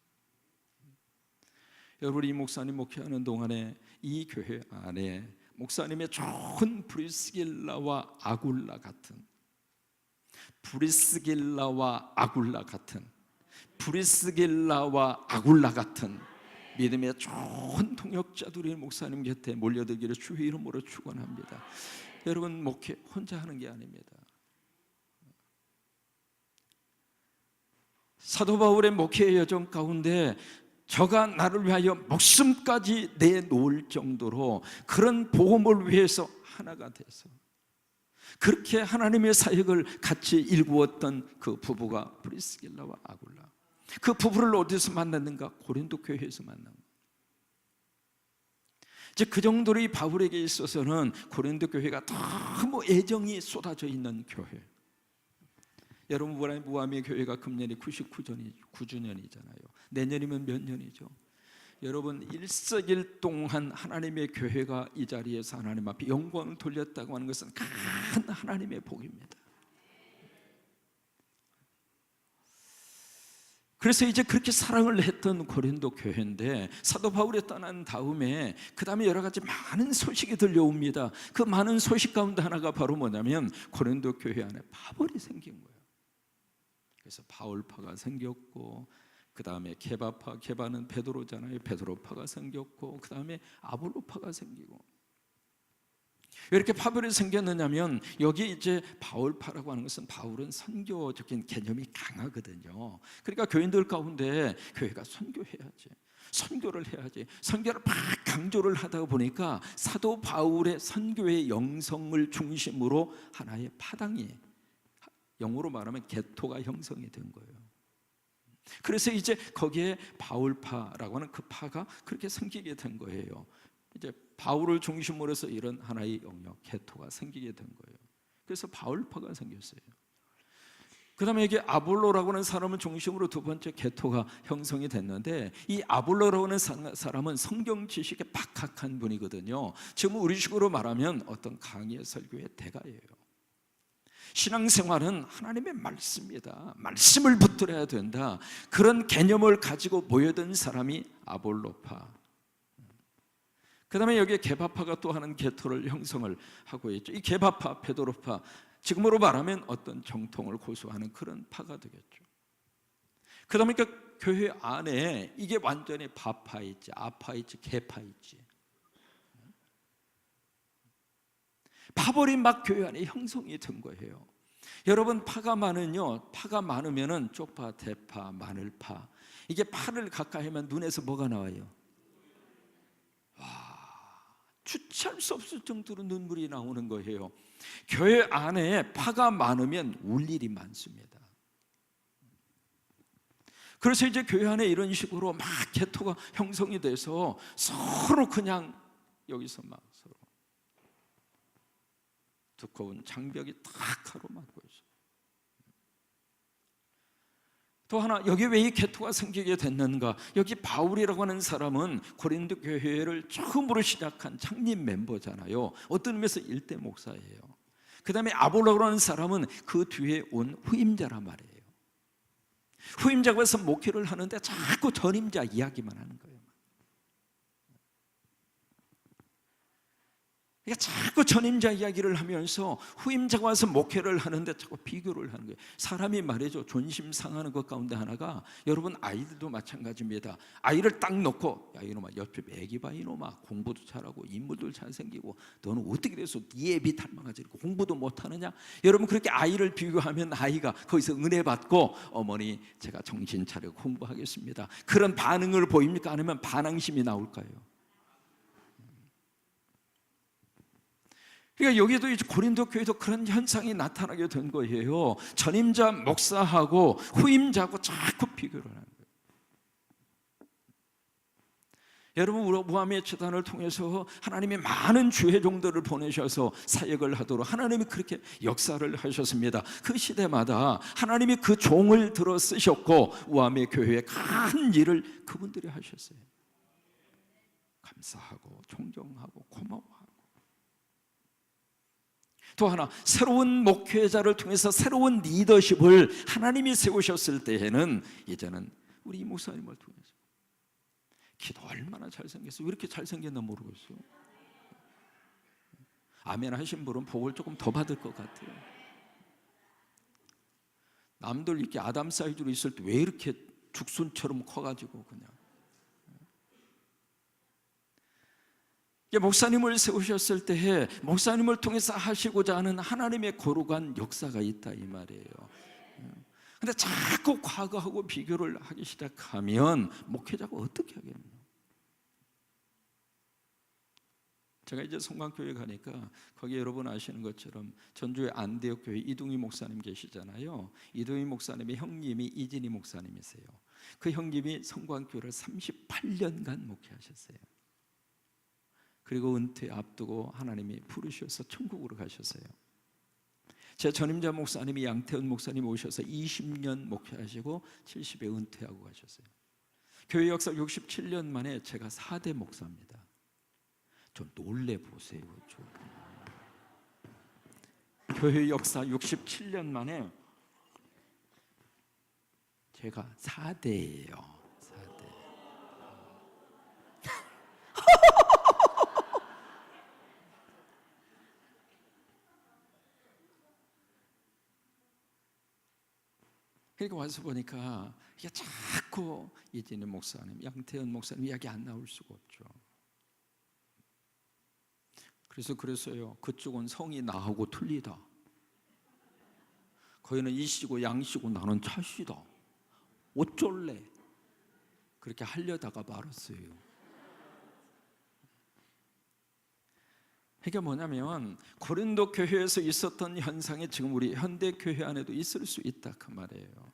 여러분, 이 목사님 목회하는 동안에 이 교회 안에 목사님의 좋은 브리스길라와 아굴라 같은 믿음의 좋은 동역자들이 목사님 곁에 몰려들기를 주의 이름으로 축원합니다. 여러분, 목회 혼자 하는 게 아닙니다. 사도 바울의 목회의 여정 가운데 저가 나를 위하여 목숨까지 내놓을 정도로 그런 복음을 위해서 하나가 돼서 그렇게 하나님의 사역을 같이 일구었던 그 부부가 브리스길라와 아굴라. 그 부부를 어디서 만났는가? 고린도 교회에서 만난 거예요. 이제 그 정도로 이 바울에게 있어서는 고린도 교회가 너무 애정이 쏟아져 있는 교회. 여러분, 무함의 교회가 금년이 99주년이잖아요. 내년이면 몇 년이죠? 여러분, 일석일동한 하나님의 교회가 이 자리에서 하나님 앞에 영광을 돌렸다고 하는 것은 큰 하나님의 복입니다. 그래서 이제 그렇게 사랑을 했던 고린도 교회인데, 사도 바울이 떠난 다음에 그 다음에 여러 가지 많은 소식이 들려옵니다. 그 많은 소식 가운데 하나가 바로 뭐냐면 고린도 교회 안에 파벌이 생긴 거예요. 그래서 바울파가 생겼고, 그 다음에 게바파, 게바는 베드로잖아요. 베드로파가 생겼고, 그 다음에 아볼로파가 생기고. 왜 이렇게 파벌이 생겼느냐면, 여기 이제 바울파라고 하는 것은 바울은 선교적인 개념이 강하거든요. 그러니까 교인들 가운데 교회가 선교해야지, 선교를 해야지, 선교를 막 강조를 하다 보니까 사도 바울의 선교의 영성을 중심으로 하나의 파당이, 영어로 말하면 게토가 형성이 된 거예요. 그래서 이제 거기에 바울파라고 하는 그 파가 그렇게 생기게 된 거예요. 이제 바울을 중심으로 해서 이런 하나의 영역, 게토가 생기게 된 거예요. 그래서 바울파가 생겼어요. 그 다음에 이게 아볼로라고 하는 사람을 중심으로 두 번째 게토가 형성이 됐는데, 이 아볼로라고 하는 사람은 성경 지식에 박학한 분이거든요. 지금 우리식으로 말하면 어떤 강의 설교의 대가예요. 신앙생활은 하나님의 말씀입니다. 말씀을 붙들어야 된다. 그런 개념을 가지고 모여든 사람이 아볼로파. 그 다음에 여기에 게바파가 또 하는 게토를 형성을 하고 있죠. 이 게바파, 베드로파, 지금으로 말하면 어떤 정통을 고수하는 그런 파가 되겠죠. 그 다음에 그 교회 안에 이게 완전히 바파 있지, 아파 있지, 게파 있지. 파벌이 막 교회 안에 형성이 된 거예요. 여러분, 파가 많으면은 쪽파, 대파, 마늘파, 이게 파를 가까이 하면 눈에서 뭐가 나와요? 와, 주체할 수 없을 정도로 눈물이 나오는 거예요. 교회 안에 파가 많으면 울 일이 많습니다. 그래서 이제 교회 안에 이런 식으로 막 게토가 형성이 돼서 서로 그냥 여기서 막 서로 두꺼운 장벽이 딱 가로막고 있어요. 또 하나, 여기 왜 이 게토가 생기게 됐는가? 여기 바울이라고 하는 사람은 고린도 교회를 처음으로 시작한 창립 멤버잖아요. 어떤 의미에서 일대 목사예요. 그 다음에 아볼로라고 하는 사람은 그 뒤에 온 후임자란 말이에요. 후임자가 와서 목회를 하는데 자꾸 전임자 이야기만 하는 거예요. 그러니까 자꾸 전임자 이야기를 하면서 후임자가 와서 목회를 하는데 자꾸 비교를 하는 거예요. 사람이 말이죠, 존심 상하는 것 가운데 하나가, 여러분 아이들도 마찬가지입니다. 아이를 딱 놓고, 야 이놈아 옆에 애기 봐, 이놈아 공부도 잘하고 인물도 잘생기고 너는 어떻게 돼서 네 애비 닮아가지고 공부도 못하느냐. 여러분 그렇게 아이를 비교하면 아이가 거기서 은혜 받고, 어머니 제가 정신 차리고 공부하겠습니다, 그런 반응을 보입니까? 아니면 반항심이 나올까요? 그러니까 여기도 이제 고린도 교회도 그런 현상이 나타나게 된 거예요. 전임자 목사하고 후임자하고 자꾸 비교를 하는 거예요. 여러분 무함의 재단을 통해서 하나님이 많은 주회종들을 보내셔서 사역을 하도록 하나님이 그렇게 역사를 하셨습니다. 그 시대마다 하나님이 그 종을 들어 쓰셨고 무함의 교회의 큰 일을 그분들이 하셨어요. 감사하고 존경하고 고마워하고. 또 하나, 새로운 목회자를 통해서 새로운 리더십을 하나님이 세우셨을 때에는, 이제는 우리 이 목사님을 통해서 기도 얼마나 잘생겼어요. 왜 이렇게 잘생겼나 모르겠어요. 아멘 하신 분은 복을 조금 더 받을 것 같아요. 남들 이렇게 아담 사이즈로 있을 때 왜 이렇게 죽순처럼 커가지고 그냥. 목사님을 세우셨을 때에 목사님을 통해서 하시고자 하는 하나님의 거룩한 역사가 있다 이 말이에요. 근데 자꾸 과거하고 비교를 하기 시작하면 목회자가 어떻게 하겠노? 제가 이제 성광교회 가니까 거기 여러분 아시는 것처럼 전주의 안대역 교회 이둥희 목사님 계시잖아요. 이둥희 목사님의 형님이 이진희 목사님이세요. 그 형님이 성광교회를 38년간 목회하셨어요. 그리고 은퇴 앞두고 하나님이 부르셔서 천국으로 가셨어요. 제 전임자 목사님이 양태훈 목사님 오셔서 20년 목회하시고 70에 은퇴하고 가셨어요. 교회 역사 67년 만에 제가 4대 목사입니다. 좀 놀래보세요. 교회 역사 67년 만에 제가 4대예요. 4대. 그러니까 와서 보니까 이게 자꾸 이진희 목사님, 양태현 목사님 이야기 안 나올 수가 없죠. 그래서요. 그쪽은 성이 나하고 틀리다. 거기는 이씨고 양씨고 나는 차씨다. 어쩔래? 그렇게 하려다가 말았어요. 이게 뭐냐면 고린도 교회에서 있었던 현상이 지금 우리 현대 교회 안에도 있을 수 있다 그 말이에요.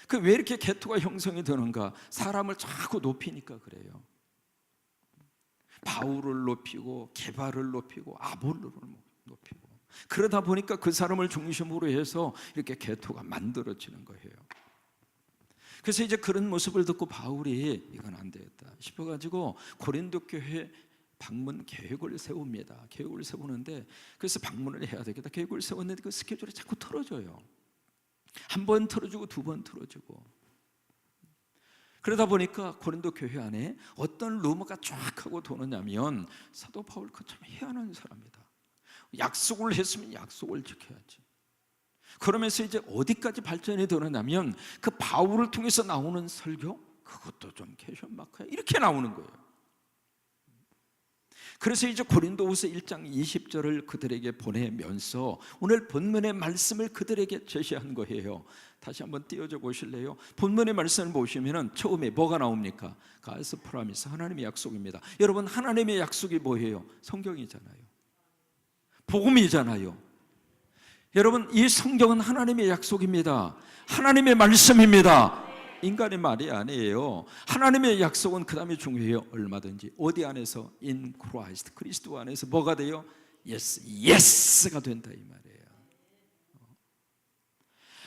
그 왜 이렇게 개토가 형성이 되는가? 사람을 자꾸 높이니까 그래요. 바울을 높이고 게바를 높이고 아볼로를 높이고, 그러다 보니까 그 사람을 중심으로 해서 이렇게 개토가 만들어지는 거예요. 그래서 이제 그런 모습을 듣고 바울이 이건 안 되겠다 싶어가지고 고린도 교회 방문 계획을 세웁니다. 계획을 세우는데, 그래서 방문을 해야 되겠다 계획을 세웠는데 그 스케줄이 자꾸 틀어져요. 한 번 틀어주고 두 번 틀어주고. 그러다 보니까 고린도 교회 안에 어떤 루머가 쫙 하고 도느냐면, 사도 바울 그 참 희한한 사람이다. 약속을 했으면 약속을 지켜야지. 그러면서 이제 어디까지 발전이 되느냐면 그 바울을 통해서 나오는 설교, 그것도 좀 캐션 마크야, 이렇게 나오는 거예요. 그래서 이제 고린도후서 1장 20절을 그들에게 보내면서 오늘 본문의 말씀을 그들에게 제시한 거예요. 다시 한번 띄워줘 보실래요? 본문의 말씀을 보시면 처음에 뭐가 나옵니까? God's promise, 하나님의 약속입니다. 여러분 하나님의 약속이 뭐예요? 성경이잖아요. 복음이잖아요. 여러분 이 성경은 하나님의 약속입니다. 하나님의 말씀입니다. 인간의 말이 아니에요. 하나님의 약속은 그 다음에 중요해요. 얼마든지 어디 안에서? In Christ, 그리스도 안에서 뭐가 돼요? Yes, Yes가 된다 이 말이에요.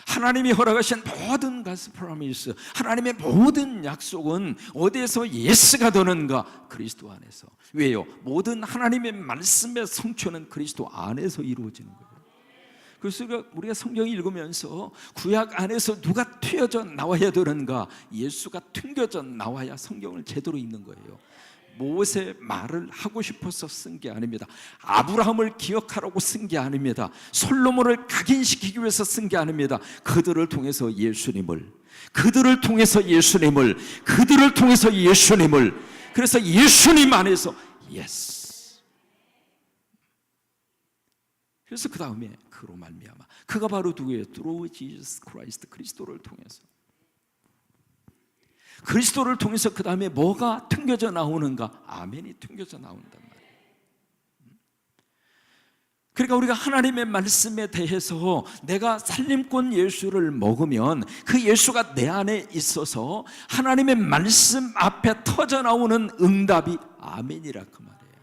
하나님이 허락하신 모든 God's promise, 하나님의 모든 약속은 어디에서 Yes가 되는가? 그리스도 안에서. 왜요? 모든 하나님의 말씀의 성취는 그리스도 안에서 이루어지는 거예요. 그래서 우리가 성경 읽으면서 구약 안에서 누가 튀어져 나와야 되는가? 예수가 튕겨져 나와야 성경을 제대로 읽는 거예요. 모세 말을 하고 싶어서 쓴 게 아닙니다. 아브라함을 기억하라고 쓴 게 아닙니다. 솔로몬을 각인시키기 위해서 쓴 게 아닙니다. 그들을 통해서 예수님을, 그들을 통해서 예수님을, 그들을 통해서 예수님을, 그래서 예수님 안에서 예스. 그래서 그 다음에 그로 말미암아, 그가 바로 누구예요? Through Jesus Christ, 그리스도를 통해서. 그리스도를 통해서 그 다음에 뭐가 튕겨져 나오는가? 아멘이 튕겨져 나온단 말이에요. 그러니까 우리가 하나님의 말씀에 대해서 내가 살림꾼 예수를 먹으면 그 예수가 내 안에 있어서 하나님의 말씀 앞에 터져 나오는 응답이 아멘이라 그 말이에요.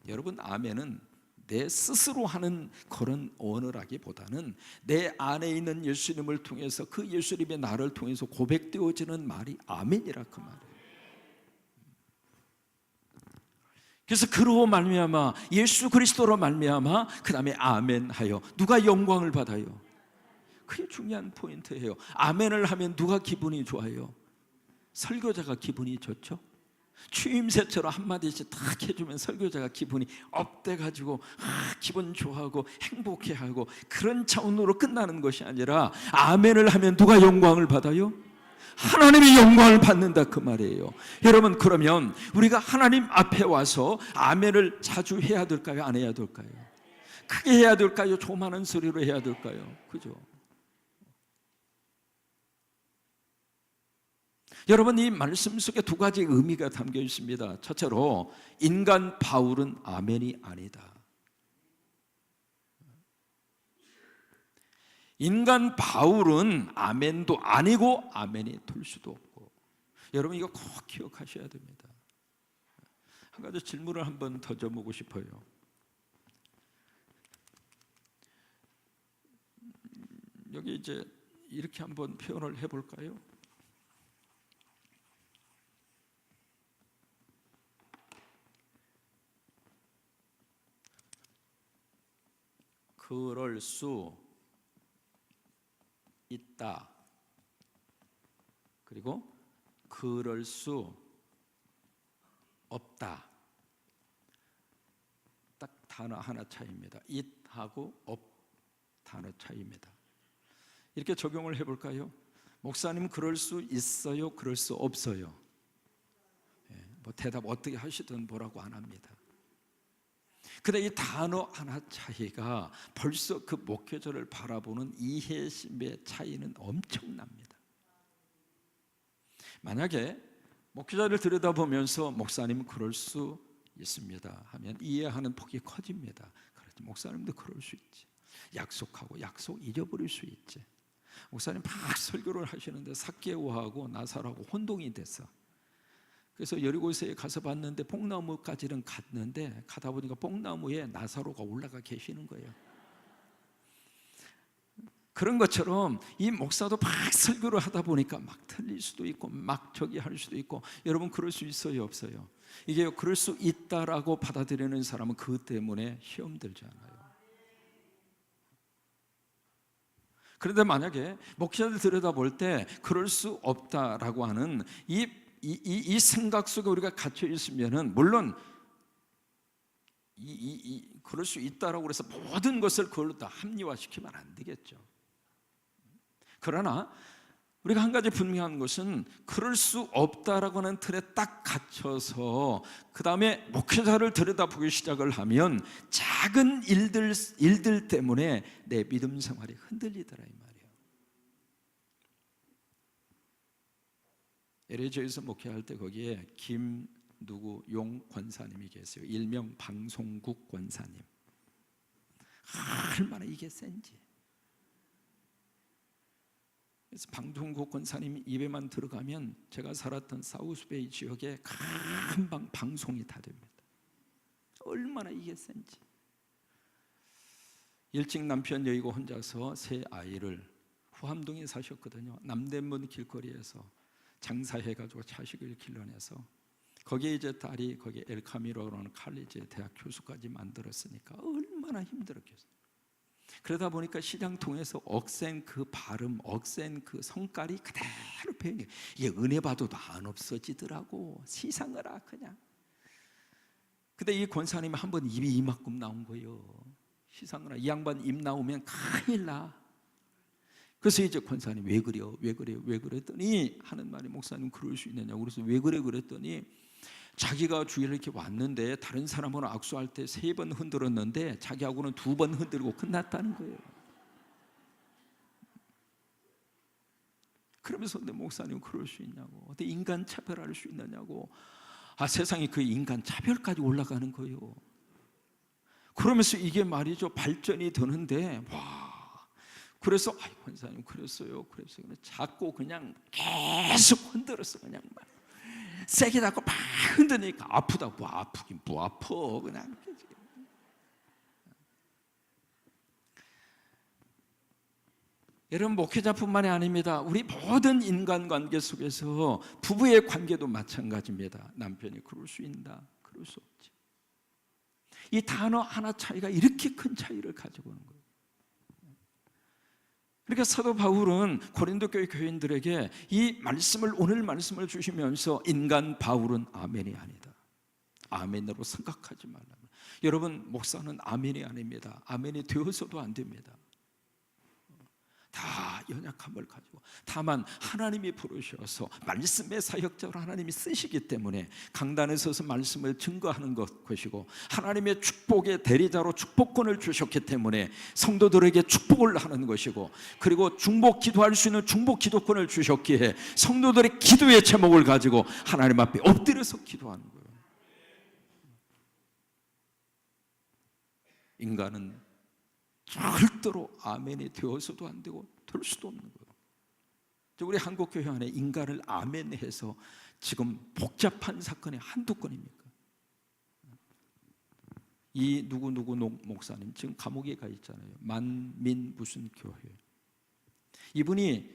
여러분, 아멘은 내 스스로 하는 그런 언어라기보다는 내 안에 있는 예수님을 통해서, 그 예수님의 나를 통해서 고백되어지는 말이 아멘이라 그 말이에요. 그래서 그로 말미암아, 예수 그리스도로 말미암아, 그 다음에 아멘하여 누가 영광을 받아요? 그게 중요한 포인트예요. 아멘을 하면 누가 기분이 좋아요? 설교자가 기분이 좋죠? 추임새처럼 한마디씩 딱 해주면 설교자가 기분이 업돼가지고 기분 좋아하고 행복해하고, 그런 차원으로 끝나는 것이 아니라 아멘을 하면 누가 영광을 받아요? 하나님이 영광을 받는다 그 말이에요. 여러분, 그러면 우리가 하나님 앞에 와서 아멘을 자주 해야 될까요? 안 해야 될까요? 크게 해야 될까요? 조그마한 소리로 해야 될까요? 그죠? 여러분, 이 말씀 속에 두 가지 의미가 담겨 있습니다. 첫째로, 인간 바울은 아멘이 아니다. 인간 바울은 아멘도 아니고 아멘이 될 수도 없고. 여러분, 이거 꼭 기억하셔야 됩니다. 한 가지 질문을 한번 던져보고 싶어요. 여기 이제 이렇게 한번 표현을 해볼까요? 그럴 수 있다. 그리고 그럴 수 없다. 딱 단어 하나 차이입니다. it하고 up 단어 차이입니다. 이렇게 적용을 해볼까요? 목사님, 그럴 수 있어요? 그럴 수 없어요? 뭐 대답 어떻게 하시든 뭐라고 안 합니다. 근데 이 단어 하나 차이가 벌써 그 목회자를 바라보는 이해심의 차이는 엄청납니다. 만약에 목회자를 들여다보면서 목사님 그럴 수 있습니다 하면 이해하는 폭이 커집니다. 그렇지, 목사님도 그럴 수 있지. 약속하고 약속 잊어버릴 수 있지. 목사님 막 설교를 하시는데 삭개오하고 나사로하고 혼동이 됐어. 그래서 여리고세에 가서 봤는데 뽕나무까지는 갔는데, 가다 보니까 뽕나무에 나사로가 올라가 계시는 거예요. 그런 것처럼 이 목사도 막 설교를 하다 보니까 막 틀릴 수도 있고 막 저기 할 수도 있고. 여러분, 그럴 수 있어요, 없어요? 이게 그럴 수 있다라고 받아들이는 사람은 그 때문에 시험 들잖아요. 그런데 만약에 목사를 들여다볼 때 그럴 수 없다라고 하는 이 생각 속에 우리가 갇혀 있으면은, 물론 그럴 수 있다라고 그래서 모든 것을 그걸로 다 합리화시키면 안 되겠죠. 그러나 우리가 한 가지 분명한 것은, 그럴 수 없다라고 하는 틀에 딱 갇혀서 그 다음에 목회자를 들여다보기 시작을 하면 작은 일들 때문에 내 믿음 생활이 흔들리더라 이 말이에요. LA교에서 목회할 때 거기에 용 권사님이 계세요. 일명 방송국 권사님. 얼마나 이게 센지. 그래서 방송국 권사님 입에만 들어가면 제가 살았던 사우스베이 지역에 금방 방송이 다 됩니다. 얼마나 이게 센지. 일찍 남편 여의고 혼자서 세 아이를, 후암동에 사셨거든요. 남대문 길거리에서 장사해가지고 자식을 길러내서, 거기에 이제 딸이 거기 엘카미로라는 칼리지 대학 교수까지 만들었으니까 얼마나 힘들었겠어요. 그러다 보니까 시장 통해서 억센 그 발음, 억센 그 성깔이 그대로 배우게. 이게 은혜 받아도 안 없어지더라고. 시상하라 그냥. 근데 이 권사님이 한번 입이 이만큼 나온 거예요. 시상하라. 이 양반 입 나오면 큰일 나. 그래서 이제 권사님 왜 그래요? 왜 그래요? 왜 그랬더니 하는 말이 목사님 그럴 수 있느냐고. 그래서 왜 그래 그랬더니 자기가 주일에 이렇게 왔는데 다른 사람하고 악수할 때 3번 흔들었는데 자기하고는 2번 흔들고 끝났다는 거예요. 그러면서 근데 목사님 그럴 수 있냐고. 어떻게 인간 차별할 수 있느냐고. 세상에 그 인간 차별까지 올라가는 거예요. 그러면서 이게 말이죠 발전이 되는데 그래서 권사님 그랬어요. 자꾸 그냥 계속 흔들었어. 그냥 막 세게 잡고 막 흔드니까 아프다. 아프긴 아파 그냥. 여러분 목회자뿐만이 아닙니다. 우리 모든 인간관계 속에서 부부의 관계도 마찬가지입니다. 남편이 그럴 수 있다, 그럴 수 없지. 이 단어 하나 차이가 이렇게 큰 차이를 가지고 오는 거예요. 그러니까 사도 바울은 고린도 교회 교인들에게 이 말씀을, 오늘 말씀을 주시면서 인간 바울은 아멘이 아니다, 아멘으로 생각하지 말라. 여러분 목사는 아멘이 아닙니다. 아멘이 되어서도 안 됩니다. 다 연약함을 가지고, 다만 하나님이 부르셔서 말씀의 사역자로 하나님이 쓰시기 때문에 강단에 서서 말씀을 증거하는 것이고, 하나님의 축복의 대리자로 축복권을 주셨기 때문에 성도들에게 축복을 하는 것이고, 그리고 중복 기도할 수 있는 중복 기도권을 주셨기에 성도들의 기도의 제목을 가지고 하나님 앞에 엎드려서 기도하는 거예요. 인간은 절대로 아멘이 되어서도 안 되고 될 수도 없는 거예요. 우리 한국교회 안에 인간을 아멘해서 지금 복잡한 사건이 한두 건입니까? 이 누구 목사님 지금 감옥에 가 있잖아요. 만민 무슨 교회. 이분이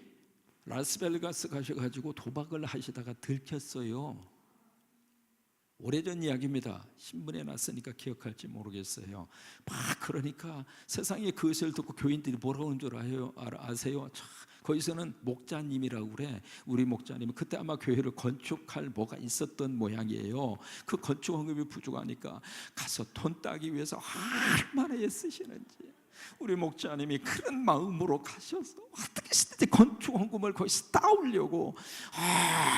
라스베가스 가셔가지고 도박을 하시다가 들켰어요. 오래전 이야기입니다. 신문에 났으니까 기억할지 모르겠어요. 막 그러니까 세상에 그것을 듣고 교인들이 뭐라고 하는 줄 아세요? 거기서는 목자님이라고 그래. 우리 목자님은 그때 아마 교회를 건축할 뭐가 있었던 모양이에요. 그 건축 헌금이 부족하니까 가서 돈 따기 위해서 얼마나 애쓰시는지. 우리 목자님이 그런 마음으로 가셔서 어떻게 했든지 건축 헌금을 거기서 따오려고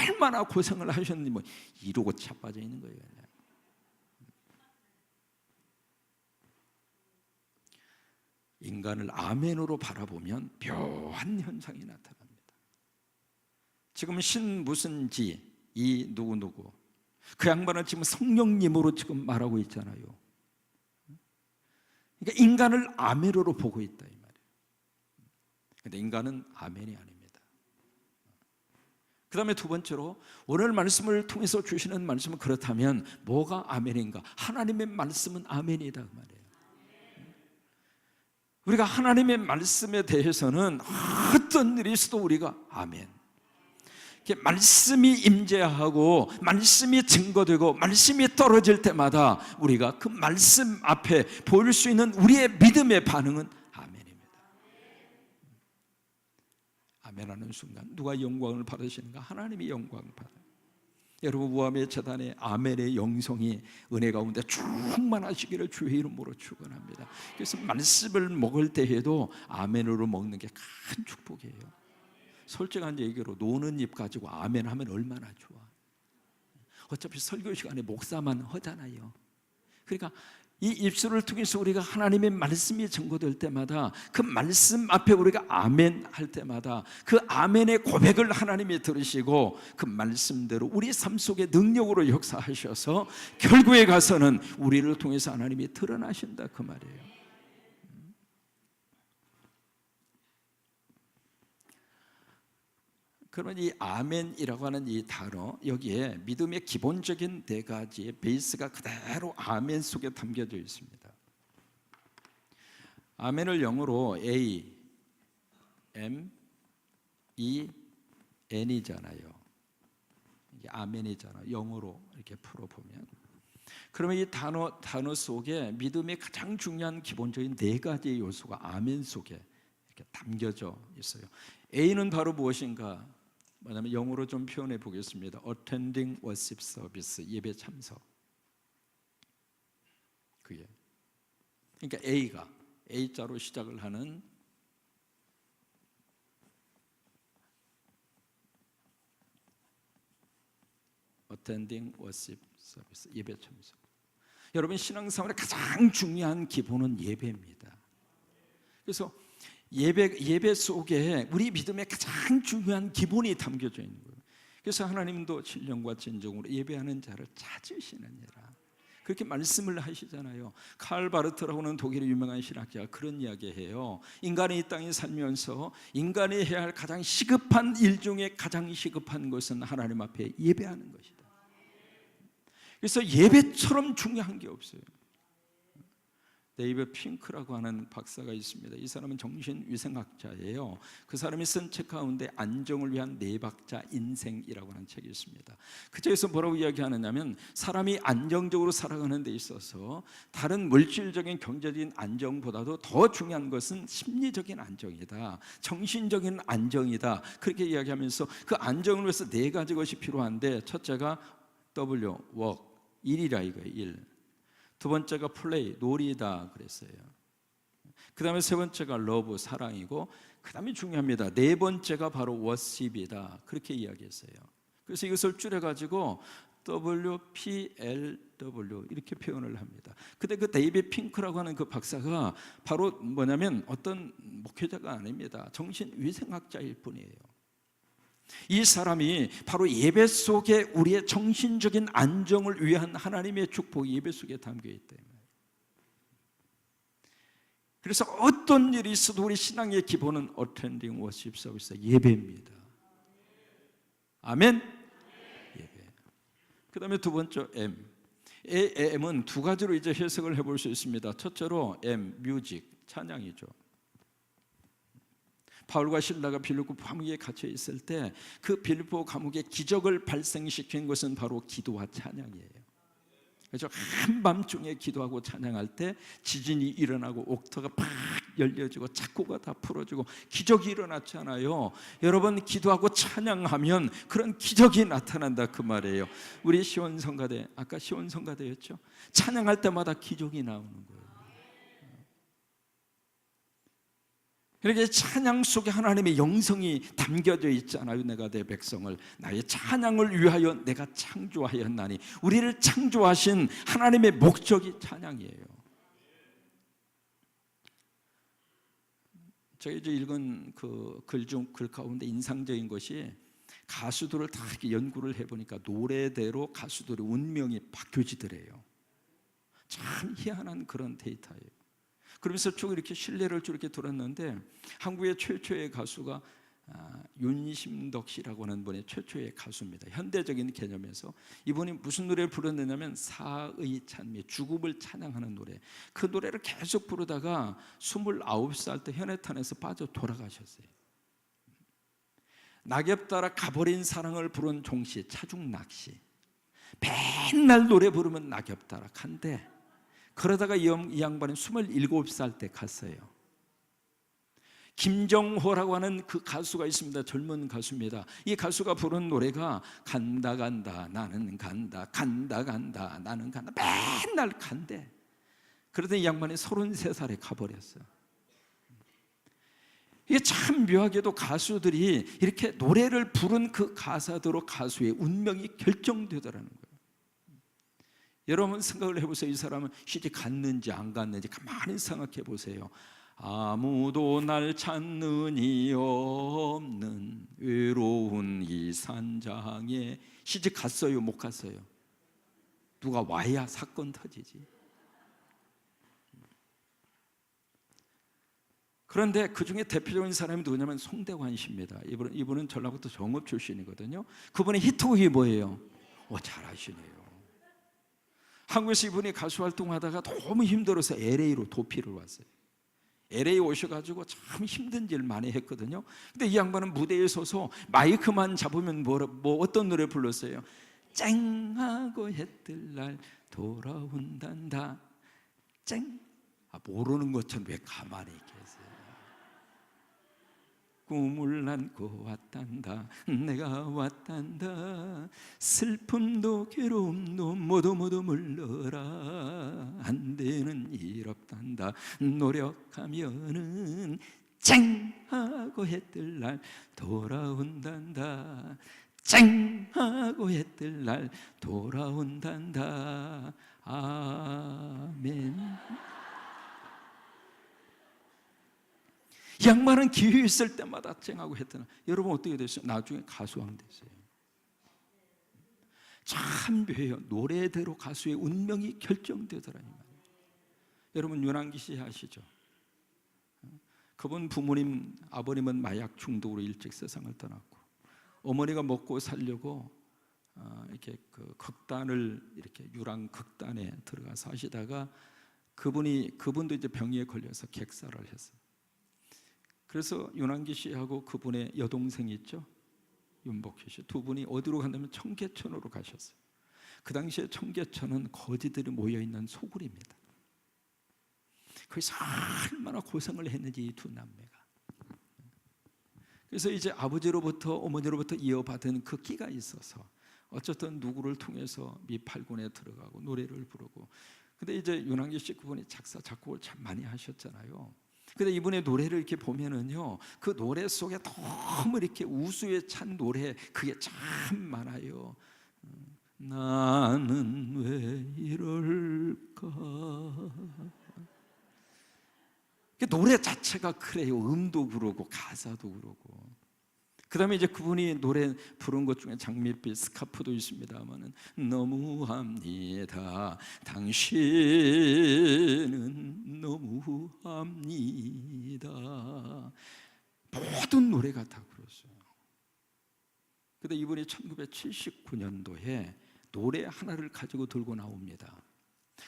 얼마나 고생을 하셨는지 뭐 이러고 자빠져 있는 거예요. 인간을 아멘으로 바라보면 묘한 현상이 나타납니다. 지금 신 무슨 지, 이 누구 그 양반은 지금 성령님으로 지금 말하고 있잖아요. 그러니까 인간을 아멘으로 보고 있다 이 말이에요. 그런데 인간은 아멘이 아닙니다. 그 다음에 두 번째로 오늘 말씀을 통해서 주시는 말씀은 그렇다면 뭐가 아멘인가? 하나님의 말씀은 아멘이다 그 말이에요. 우리가 하나님의 말씀에 대해서는 어떤 일이 있어도 우리가 아멘. 말씀이 임재하고 말씀이 증거되고 말씀이 떨어질 때마다 우리가 그 말씀 앞에 보일 수 있는 우리의 믿음의 반응은 아멘입니다. 아멘하는 순간 누가 영광을 받으시는가? 하나님이 영광을 받아요. 여러분 무함의 재단에 아멘의 영성이 은혜 가운데 충만하시기를 주의 이름으로 축원합니다. 그래서 말씀을 먹을 때에도 아멘으로 먹는 게 큰 축복이에요. 솔직한 얘기로 노는 입 가지고 아멘 하면 얼마나 좋아. 어차피 설교 시간에 목사만 하잖아요. 그러니까 이 입술을 통해서 우리가 하나님의 말씀이 증거될 때마다 그 말씀 앞에 우리가 아멘 할 때마다 그 아멘의 고백을 하나님이 들으시고 그 말씀대로 우리 삶 속에 능력으로 역사하셔서 결국에 가서는 우리를 통해서 하나님이 드러나신다 그 말이에요. 그러면 이 아멘이라고 하는 이 단어, 여기에 믿음의 기본적인 4가지의 베이스가 그대로 아멘 속에 담겨져 있습니다. 아멘을 영어로 A, M, E, N이잖아요. 이게 아멘이잖아요. 영어로 이렇게 풀어보면 그러면 이 단어 속에 믿음의 가장 중요한 기본적인 네 가지의 요소가 아멘 속에 이렇게 담겨져 있어요. A는 바로 무엇인가? 뭐냐면 영어로 좀 표현해 보겠습니다. Attending worship service, 예배 참석. 그게 그러니까 A가 A자로 시작을 하는 Attending worship service, 예배 참석. 여러분 신앙생활의 가장 중요한 기본은 예배입니다. 그래서 예배 속에 우리 믿음의 가장 중요한 기본이 담겨져 있는 거예요. 그래서 하나님도 진정과 진정으로 예배하는 자를 찾으시느니라 그렇게 말씀을 하시잖아요. 칼 바르트라고는 독일의 유명한 신학자가 그런 이야기해요. 인간이 이 땅에 살면서 인간이 해야 할 가장 시급한 일 중에 가장 시급한 것은 하나님 앞에 예배하는 것이다. 그래서 예배처럼 중요한 게 없어요. 데이비드 핑크라고 하는 박사가 있습니다. 이 사람은 정신위생학자예요. 그 사람이 쓴 책 가운데 안정을 위한 네 박자 인생이라고 하는 책이 있습니다. 그 책에서 뭐라고 이야기하느냐면 사람이 안정적으로 살아가는 데 있어서 다른 물질적인 경제적인 안정보다도 더 중요한 것은 심리적인 안정이다, 정신적인 안정이다, 그렇게 이야기하면서 그 안정을 위해서 네 가지 것이 필요한데 첫째가 W, work, 일이라 이거예요. 일. 두 번째가 플레이, 놀이다 그랬어요. 그 다음에 세 번째가 러브, 사랑이고 그 다음에 중요합니다. 네 번째가 바로 워십이다 그렇게 이야기했어요. 그래서 이것을 줄여가지고 WPLW 이렇게 표현을 합니다. 근데 그 데이비드 핑크라고 하는 그 박사가 바로 뭐냐면 어떤 목회자가 아닙니다. 정신위생학자일 뿐이에요. 이 사람이 바로 예배 속에 우리의 정신적인 안정을 위한 하나님의 축복이 예배 속에 담겨 있다. 그래서 어떤 일이 있어도 우리 신앙의 기본은 Attending worship service, 예배입니다. 아멘. 예배. 그 다음에 두 번째 M. M은 두 가지로 이제 해석을 해볼 수 있습니다. 첫째로 M, 뮤직, 찬양이죠. 바울과 실라가 빌립보 감옥에 갇혀 있을 때 그 빌립보 감옥에 기적을 발생시킨 것은 바로 기도와 찬양이에요. 그래서 한밤중에 기도하고 찬양할 때 지진이 일어나고 옥토가 팍 열려지고 착고가 다 풀어지고 기적이 일어났잖아요. 여러분 기도하고 찬양하면 그런 기적이 나타난다 그 말이에요. 우리 시온성가대, 아까 시온성가대였죠. 찬양할 때마다 기적이 나오는 거예요. 이렇게 찬양 속에 하나님의 영성이 담겨져 있잖아요. 내가 내 백성을 나의 찬양을 위하여 내가 창조하였나니. 우리를 창조하신 하나님의 목적이 찬양이에요. 제가 이제 읽은 그 글 가운데 인상적인 것이 가수들을 다 이렇게 연구를 해보니까 노래대로 가수들의 운명이 바뀌어지더래요. 참 희한한 그런 데이터예요. 그러면서 쭉 이렇게 신뢰를 쭉 이렇게 들었는데 한국의 최초의 가수가 윤심덕 씨라고 하는 분의 최초의 가수입니다. 현대적인 개념에서 이분이 무슨 노래를 불렀느냐면 사의 찬미, 죽음을 찬양하는 노래. 그 노래를 계속 부르다가 29살 때 현해탄에서 빠져 돌아가셨어요. 낙엽 따라 가버린 사랑을 부른 종씨 차중낙씨. 맨날 노래 부르면 낙엽 따라 간대. 그러다가 이 양반이 27살 때 갔어요. 김정호라고 하는 그 가수가 있습니다. 젊은 가수입니다. 이 가수가 부른 노래가 간다 간다 나는 간다 간다 간다 나는 간다 맨날 간대. 그러더니 이 양반이 33살에 가버렸어요. 이게 참 묘하게도 가수들이 이렇게 노래를 부른 그 가사대로 가수의 운명이 결정되더라는 거예요. 여러분 생각을 해보세요. 이 사람은 시집 갔는지 안 갔는지 가만히 생각해 보세요. 아무도 날 찾는 이 없는 외로운 이 산장에 시집 갔어요? 못 갔어요? 누가 와야 사건 터지지. 그런데 그 중에 대표적인 사람이 누구냐면 송대관 씨입니다. 이분은 전라북도 정읍 출신이거든요. 그분의 히트곡이 뭐예요? 잘하시네요. 한국에서 이분이 가수 활동하다가 너무 힘들어서 LA로 도피를 왔어요. LA 오셔가지고 참 힘든 일 많이 했거든요. 근데 이 양반은 무대에 서서 마이크만 잡으면 어떤 노래 불렀어요? 쨍하고 해뜰 날 돌아온단다. 쨍. 모르는 것처럼 왜 가만히 계세요? 꿈을 안고 왔단다. 내가 왔단다. 슬픔도 괴로움도 모두 물러라. 안 되는 일 없단다. 노력하면은 쨍 하고 해 뜰 날 돌아온단다. 쨍 하고 해 뜰 날 돌아온단다. 아멘. 양반은 기회 있을 때마다 쨍하고 했더나 여러분 어떻게 됐어요? 나중에 가수왕 됐어요. 참 묘해요. 노래대로 가수의 운명이 결정되더라 이 말이에요. 여러분 윤한기 씨 아시죠? 그분 부모님, 아버님은 마약 중독으로 일찍 세상을 떠났고 어머니가 먹고 살려고 이렇게 그 극단을 이렇게 유랑 극단에 들어가서 하시다가 그분도 이제 병에 걸려서 객사를 했어요. 그래서 윤한기 씨하고 그분의 여동생이 있죠, 윤복희 씨, 두 분이 어디로 간다면 청계천으로 가셨어요. 그 당시에 청계천은 거지들이 모여있는 소굴입니다. 거기서 얼마나 고생을 했는지 이 두 남매가. 그래서 이제 아버지로부터 어머니로부터 이어받은 그 끼가 있어서 어쨌든 누구를 통해서 미팔군에 들어가고 노래를 부르고. 근데 이제 윤한기 씨 그분이 작사 작곡을 참 많이 하셨잖아요. 근데 이분의 노래를 이렇게 보면은요, 그 노래 속에 너무 이렇게 우수에 찬 노래 그게 참 많아요. 나는 왜 이럴까. 노래 자체가 그래요. 음도 그러고 가사도 그러고. 그 다음에 이제 그분이 노래 부른 것 중에 장밋빛 스카프도 있습니다만은 너무합니다. 당신은 너무합니다. 모든 노래가 다 그랬어요. 근데 이분이 1979년도에 노래 하나를 가지고 들고 나옵니다.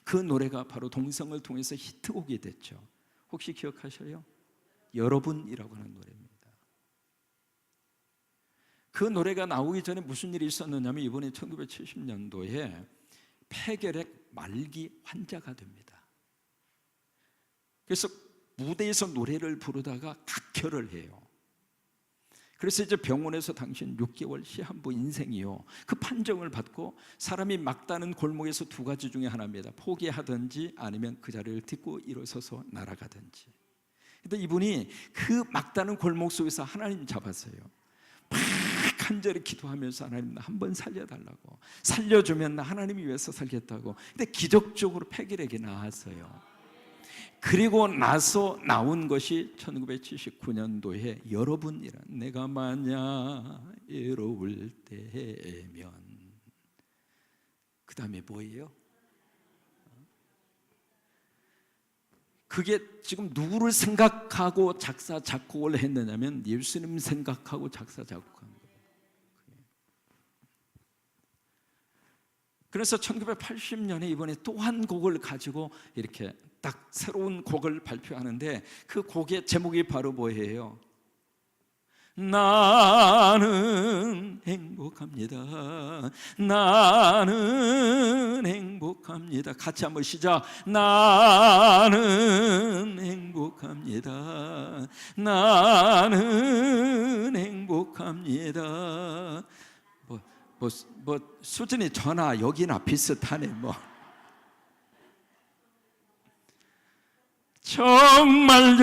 그 노래가 바로 동성을 통해서 히트곡이 됐죠. 혹시 기억하셔요? 여러분이라고 하는 노래입니다. 그 노래가 나오기 전에 무슨 일이 있었느냐면 이번에 1970년도에 폐결핵 말기 환자가 됩니다. 그래서 무대에서 노래를 부르다가 각혈을 해요. 그래서 이제 병원에서 당신 6개월 시한부 인생이요, 그 판정을 받고 사람이 막다른 골목에서 두 가지 중에 하나입니다. 포기하든지 아니면 그 자리를 딛고 일어서서 날아가든지. 근데 이분이 그 막다른 골목 속에서 하나님 잡았어요. 막 간절히 기도하면서 하나님 나 한 번 살려달라고, 살려주면 나 하나님이 위해서 살겠다고. 근데 기적적으로 폐결핵이 나았어요. 그리고 나서 나온 것이 1979년도에 여러분이란, 내가 만약 외로울 때면. 그 다음에 뭐예요? 그게 지금 누구를 생각하고 작사 작곡을 했느냐면 예수님 생각하고 작사 작곡한 거예요. 그래서 1980년에 이번에 또 한 곡을 가지고 이렇게 딱 새로운 곡을 발표하는데 그 곡의 제목이 바로 뭐예요? 나는 행복합니다. 나는 행복합니다. 같이 한번 시작. 나는 행복합니다. 나는 행복합니다. 뭐 수준이 저나 여기나 비슷하네 뭐. 정말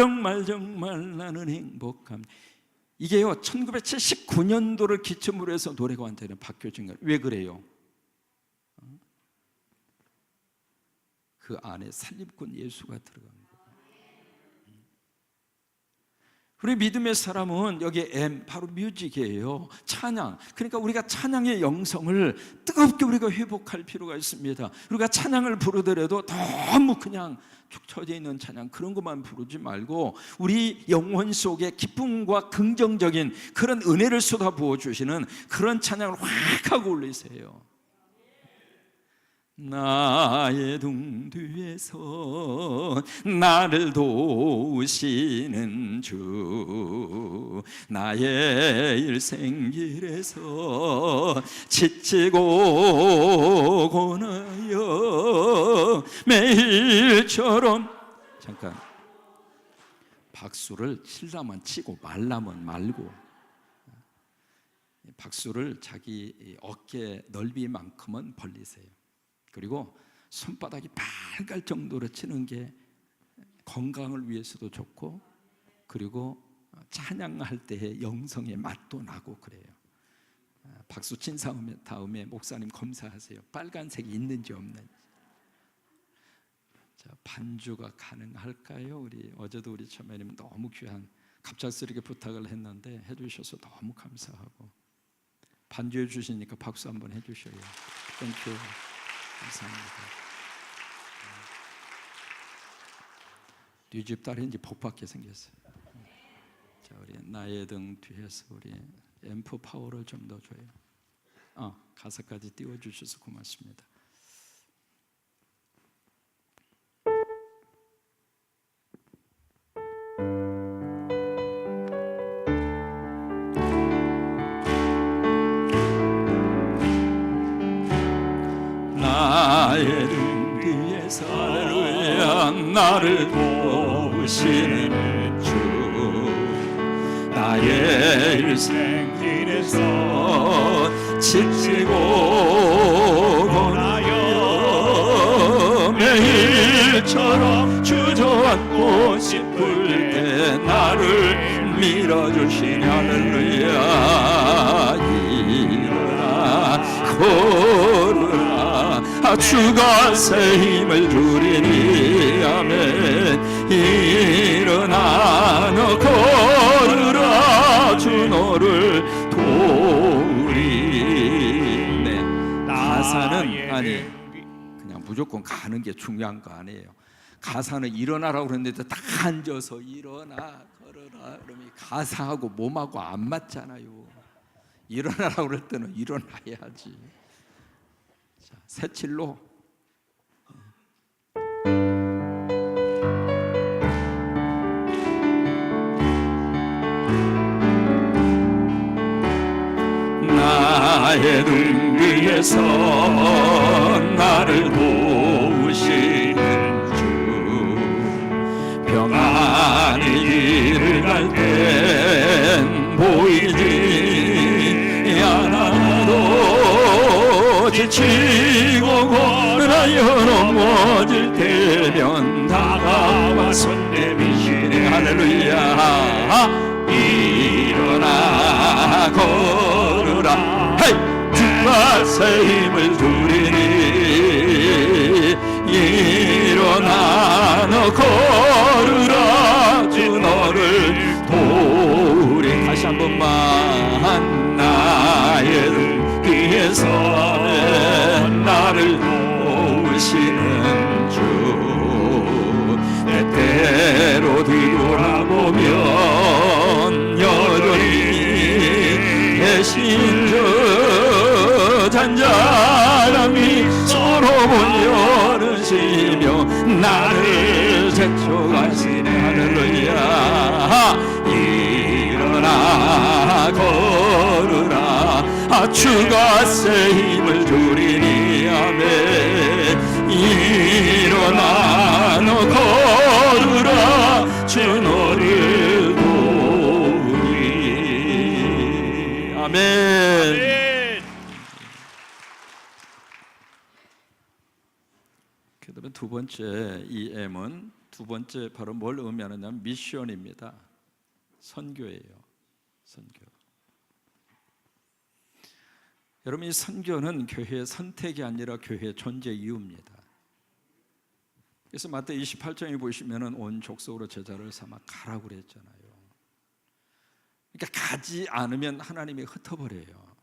나는 행복합니다. 이게요 1979년도를 기점으로 해서 노래가 완전히 바뀌어진 거예요. 왜 그래요? 그 안에 살림꾼 예수가 들어간 거예요. 우리 믿음의 사람은 여기 M 바로 뮤직이에요. 찬양. 그러니까 우리가 찬양의 영성을 뜨겁게 우리가 회복할 필요가 있습니다. 우리가 찬양을 부르더라도 너무 그냥 쭉 처져 있는 찬양 그런 것만 부르지 말고 우리 영혼 속에 기쁨과 긍정적인 그런 은혜를 쏟아부어 주시는 그런 찬양을 확 하고 올리세요. 나의 등 뒤에서 나를 도우시는 주, 나의 일생길에서 지치고 고나여 매일처럼. 잠깐, 박수를 치려면 치고 말라면 말고, 박수를 자기 어깨 넓이만큼은 벌리세요. 그리고 손바닥이 빨갈 정도로 치는 게 건강을 위해서도 좋고, 그리고 찬양할 때의 영성의 맛도 나고 그래요. 박수 친 다음에 목사님 검사하세요. 빨간색이 있는지 없는지. 자, 반주가 가능할까요? 우리 어제도 우리 처매님 너무 귀한 갑작스럽게 부탁을 했는데 해주셔서 너무 감사하고, 반주해 주시니까 박수 한번 해주셔요. 땡큐. 감사합니다. 네 집 딸이 이제 복받게 생겼어요. 자, 우리 나의 등 뒤에서 우리 앰프 파워를 좀 더 줘요. 가사까지 띄워주셔서 고맙습니다. 나의 등 뒤에서 할렐루야 나를 도우시는 주, 나의 일생길에서 지치고 고나여 매일처럼 주저앉고 싶을 때 나를 밀어주시니 할렐루야 일어나 걸으라 주가 새 힘을 주리니 아멘. 일어나 너 걸으라 주 너를 도우리. 네, 가사는 아니 그냥 무조건 가는 게 중요한 거 아니에요. 가사는 일어나라고 그랬는데 딱 앉아서 일어나 걸어라 그러면 가사하고 몸하고 안 맞잖아요. 일어나라고 그럴 때는 일어나야지. 자, 새칠로 나의 눈 위에서 나를 도우시는 주, 평안히 길을 갈 땐 보이지 않아도 지치고 고나여 넘어질 때면 다가와 손 내미시네 할렐루야. 일어나 걸으라 주가 새 힘을 주리니 일어나 너 걸으라 주 너를 도우리. 다시 한 번만. 나의 등 뒤에서 나를 도우시는 주, 때때로 뒤돌아보면 여전히 계신 저 잔잔함이 서로 보여르시며 나를 제쳐가시네 할렐루야. 일어나 걸으라 주가 새 힘을 주리니 아멘. 일어나 너 걸으라 주 너를 도우리 아멘. 그다음에 두 번째 이 M은 두 번째 바로 뭘 의미하느냐면 미션입니다. 선교예요. 선교. 여러분, 이 선교는 교회의 선택이 아니라 교회의 존재 이유입니다. 그래서 마태 28장에 보시면은 온 족속으로 제자를 삼아 가라고 그랬잖아요. 그러니까 가지 않으면 하나님이 흩어버려요.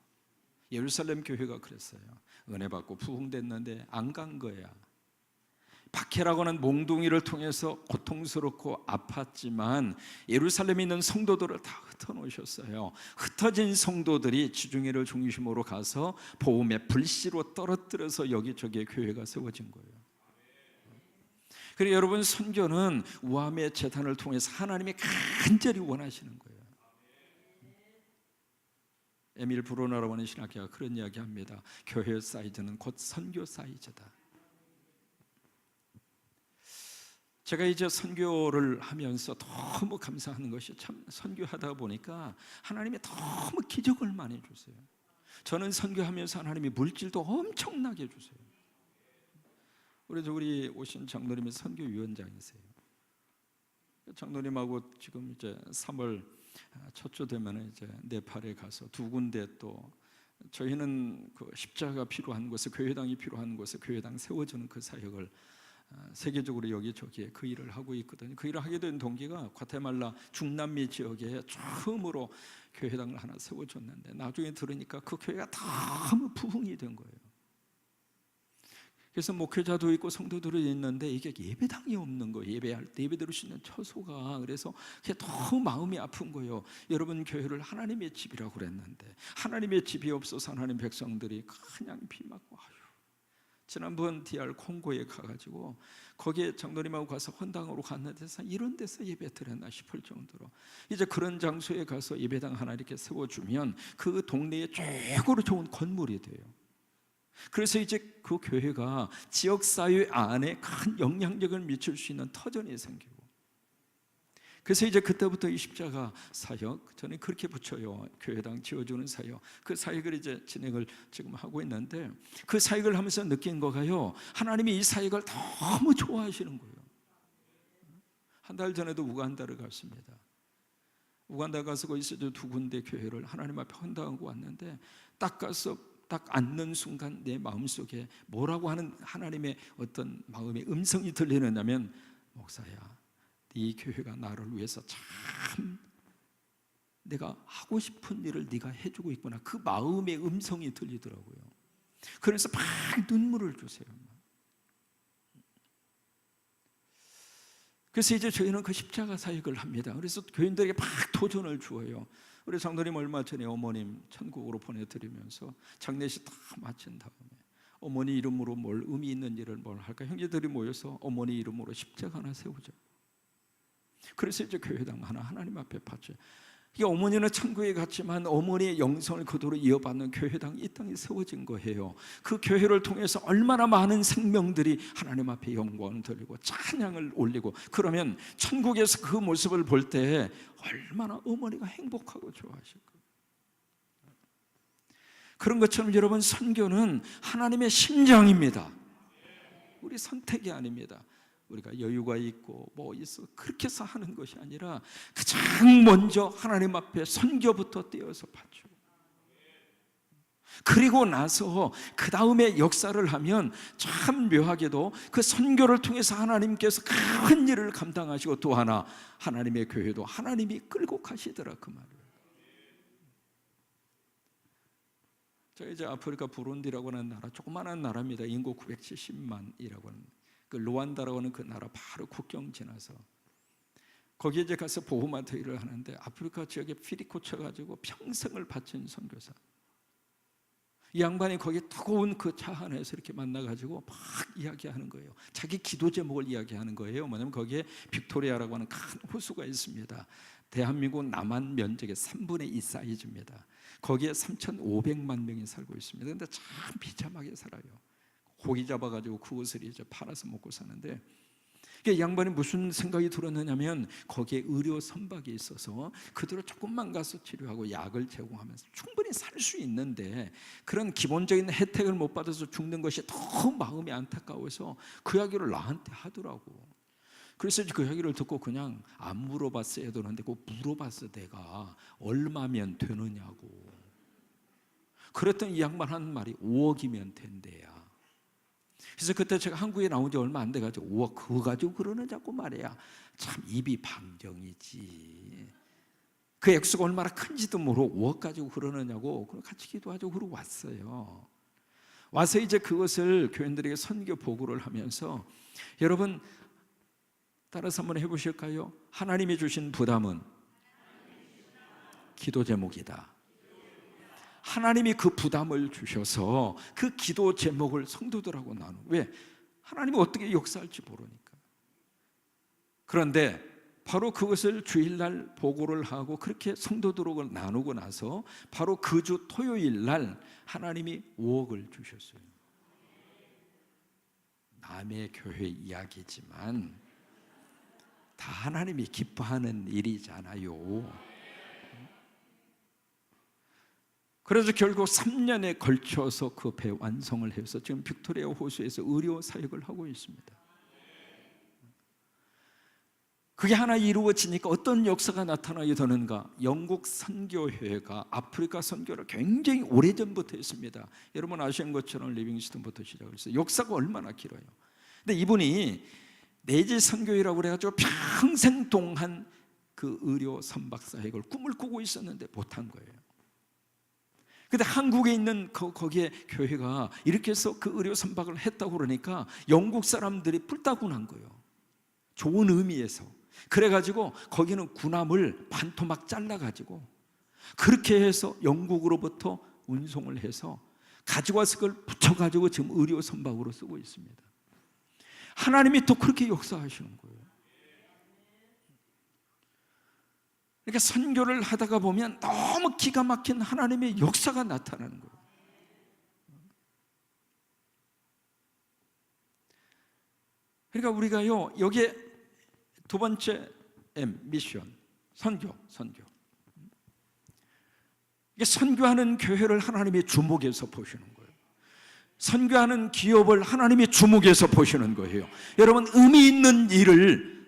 예루살렘 교회가 그랬어요. 은혜 받고 부흥됐는데 안 간 거야. 박해라고 하는 몽둥이를 통해서 고통스럽고 아팠지만 예루살렘에 있는 성도들을 다 흩어놓으셨어요. 흩어진 성도들이 지중해를 중심으로 가서 복음의 불씨로 떨어뜨려서 여기저기에 교회가 세워진 거예요. 그리고 여러분, 선교는 우함의 재단을 통해서 하나님이 간절히 원하시는 거예요. 에밀 브로너라고 하는 신학자가 그런 이야기합니다. 교회 사이즈는 곧 선교 사이즈다. 제가 이제 선교를 하면서 너무 감사하는 것이, 참 선교하다 보니까 하나님이 너무 기적을 많이 주세요. 저는 선교하면서 하나님이 물질도 엄청나게 주세요. 그래서 우리 오신 장로님이 선교위원장이세요. 장로님하고 지금 이제 3월 첫 주 되면 이제 네팔에 가서 두 군데, 또 저희는 그 십자가 필요한 곳에, 교회당이 필요한 곳에 교회당 세워주는 그 사역을 세계적으로 여기저기에 그 일을 하고 있거든요. 그 일을 하게 된 동기가 과테말라 중남미 지역에 처음으로 교회당을 하나 세워줬는데, 나중에 들으니까 그 교회가 너무 부흥이 된 거예요. 그래서 목회자도 있고 성도들이 있는데 이게 예배당이 없는 거예요. 예배할 때 예배 드릴 수 있는 처소가. 그래서 그게 너무 마음이 아픈 거예요. 여러분, 교회를 하나님의 집이라고 그랬는데 하나님의 집이 없어서 하나님 백성들이 그냥 비 맞고, 지난번 DR 콩고에 가가지고 거기에 장로님하고 가서 헌당으로 갔는데 이런 데서 예배 드렸나 싶을 정도로, 이제 그런 장소에 가서 예배당 하나 이렇게 세워주면 그 동네에 최고로 좋은 건물이 돼요. 그래서 이제 그 교회가 지역사회 안에 큰 영향력을 미칠 수 있는 터전이 생기고, 그래서 이제 그때부터 이 십자가 사역, 저는 그렇게 붙여요. 교회당 지어주는 사역. 그 사역을 이제 진행을 지금 하고 있는데, 그 사역을 하면서 느낀 거가요, 하나님이 이 사역을 너무 좋아하시는 거예요. 한 달 전에도 우간다를 갔습니다. 우간다 가서 거기서 두 군데 교회를 하나님 앞에 헌당하고 왔는데, 딱 가서 딱 앉는 순간 내 마음속에 뭐라고 하는 하나님의 어떤 마음의 음성이 들리느냐면, 목사야, 네 교회가 나를 위해서 참 내가 하고 싶은 일을 네가 해주고 있구나. 그 마음의 음성이 들리더라고요. 그래서 막 눈물을 주세요. 그래서 이제 저희는 그 십자가 사역을 합니다. 그래서 교인들에게 막 도전을 주어요. 우리 장로님 얼마 전에 어머님 천국으로 보내드리면서 장례식 다 마친 다음에 어머니 이름으로 뭘 의미 있는 일을 뭘 할까? 형제들이 모여서 어머니 이름으로 십자가 하나 세우자. 그래서 이제 교회당 하나 하나님 앞에 바쳐. 이게 어머니는 천국에 갔지만 어머니의 영성을 그대로 이어받는 교회당이 이 땅에 세워진 거예요. 그 교회를 통해서 얼마나 많은 생명들이 하나님 앞에 영광을 돌리고 찬양을 올리고, 그러면 천국에서 그 모습을 볼 때 얼마나 어머니가 행복하고 좋아하실까. 그런 것처럼 여러분, 선교는 하나님의 심장입니다. 우리 선택이 아닙니다. 우리가 여유가 있고 뭐 있어 그렇게 해서 하는 것이 아니라 가장 먼저 하나님 앞에 선교부터 떼어서 바치고, 그리고 나서 그 다음에 역사를 하면 참 묘하게도 그 선교를 통해서 하나님께서 큰 일을 감당하시고, 또 하나 하나님의 교회도 하나님이 끌고 가시더라, 그 말이에요. 저 이제 아프리카 부룬디라고 하는 나라, 조그마한 나라입니다. 인구 970만이라고 하는 그 루안다라고 하는 그 나라 바로 국경 지나서 거기에 이제 가서 보호마트 일을 하는데, 아프리카 지역에 피리코 쳐가지고 평생을 바친 선교사, 이 양반이 거기 뜨거운 그 차 안에서 이렇게 만나가지고 막 이야기하는 거예요. 자기 기도 제목을 이야기하는 거예요. 뭐냐면 거기에 빅토리아라고 하는 큰 호수가 있습니다. 대한민국 남한 면적의 3분의 2 사이즈입니다. 거기에 3,500만 명이 살고 있습니다. 그런데 참 비참하게 살아요. 고기 잡아가지고 그것을 이제 팔아서 먹고 사는데, 이 양반이 무슨 생각이 들었느냐면, 거기에 의료 선박이 있어서 그대로 조금만 가서 치료하고 약을 제공하면서 충분히 살 수 있는데, 그런 기본적인 혜택을 못 받아서 죽는 것이 너무 마음이 안타까워서 그 이야기를 나한테 하더라고. 그래서 그 이야기를 듣고 그냥 안 물어봤어야 되는데 꼭 물어봤어. 내가 얼마면 되느냐고. 그랬더니 이 양반 하는 말이 5억이면 된대야. 그래서 그때 제가 한국에 나온 지 얼마 안 돼가지고 5억 그거 가지고 그러는 자꾸 말이야. 참 입이 방정이지. 그 액수가 얼마나 큰지도 모르고 5억 가지고 그러느냐고 같이 기도하자고 그러고 왔어요. 와서 이제 그것을 교인들에게 선교 보고를 하면서, 여러분 따라서 한번 해보실까요? 하나님이 주신 부담은 기도 제목이다. 하나님이 그 부담을 주셔서 그 기도 제목을 성도들하고 나누고, 왜? 하나님이 어떻게 역사할지 모르니까. 그런데 바로 그것을 주일날 보고를 하고 그렇게 성도들하고 나누고 나서 바로 그 주 토요일 날 하나님이 5억을 주셨어요. 남의 교회 이야기지만 다 하나님이 기뻐하는 일이잖아요. 그래서 결국 3년에 걸쳐서 그 배 완성을 해서 지금 빅토리아 호수에서 의료 사역을 하고 있습니다. 그게 하나 이루어지니까 어떤 역사가 나타나게 되는가? 영국 선교회가 아프리카 선교를 굉장히 오래전부터 했습니다. 여러분 아시는 것처럼 리빙스턴부터 시작을 했어요. 역사가 얼마나 길어요. 근데 이분이 내지 선교회라고 그래가지고 평생 동안 그 의료 선박 사역을 꿈을 꾸고 있었는데 못한 거예요. 근데 한국에 있는 거기에 교회가 이렇게 해서 그 의료 선박을 했다고 그러니까 영국 사람들이 뿔따구난 거예요. 좋은 의미에서. 그래가지고 거기는 군함을 반토막 잘라가지고 그렇게 해서 영국으로부터 운송을 해서 가지고 와서 그걸 붙여가지고 지금 의료 선박으로 쓰고 있습니다. 하나님이 또 그렇게 역사하시는 거예요. 그러니까 선교를 하다가 보면 너무 기가 막힌 하나님의 역사가 나타나는 거예요. 그러니까 우리가요, 여기에 두 번째 M, 미션, 선교. 이게 선교하는 교회를 하나님이 주목해서 보시는 거예요. 선교하는 기업을 하나님이 주목해서 보시는 거예요. 여러분, 의미 있는 일을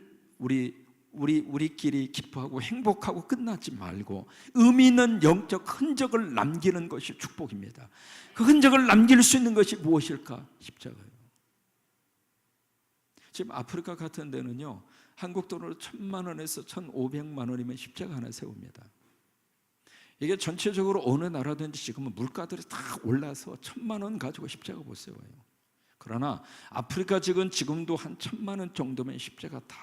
우리끼리 기뻐하고 행복하고 끝나지 말고 의미 있는 영적 흔적을 남기는 것이 축복입니다. 그 흔적을 남길 수 있는 것이 무엇일까? 십자가예요. 지금 아프리카 같은 데는요, 한국 돈으로 1,000만 원에서 1,500만 원이면 십자가 하나 세웁니다. 이게 전체적으로 어느 나라든지 지금은 물가들이 다 올라서 1,000만 원 가지고 십자가 못 세워요. 그러나 아프리카 지금도 한 1,000만 원 정도면 십자가 다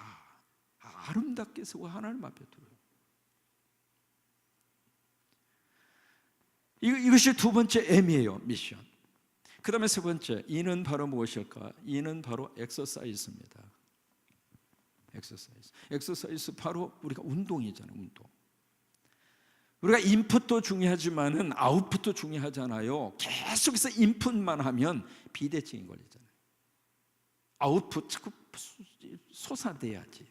아름답게 세워 하나님 앞에 둬요. 이것이 두 번째 M이에요, 미션. 그 다음에 세 번째, 이는 바로 무엇일까? 이는 바로 엑서사이즈입니다. 엑서사이즈 바로 우리가 운동이잖아요. 운동. 우리가 인풋도 중요하지만은 아웃풋도 중요하잖아요. 계속해서 인풋만 하면 비대증이 걸리잖아요. 아웃풋 자꾸 솟아내야지.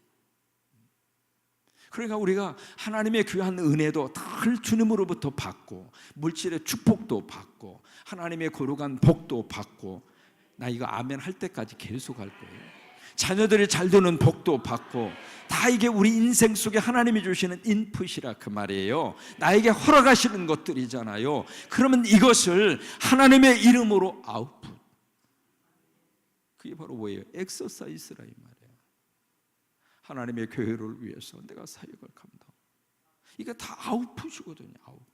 그러니까 우리가 하나님의 귀한 은혜도 늘 주님으로부터 받고, 물질의 축복도 받고, 하나님의 거룩한 복도 받고, 나 이거 아멘 할 때까지 계속 할 거예요. 자녀들이 잘 되는 복도 받고, 다 이게 우리 인생 속에 하나님이 주시는 인풋이라 그 말이에요. 나에게 허락하시는 것들이잖아요. 그러면 이것을 하나님의 이름으로 아웃풋. 그게 바로 뭐예요? 엑서사이즈라 이 말이에요. 하나님의 교회를 위해서 내가 사역을 감당. 이게 다 아웃풋이거든요. 아웃풋.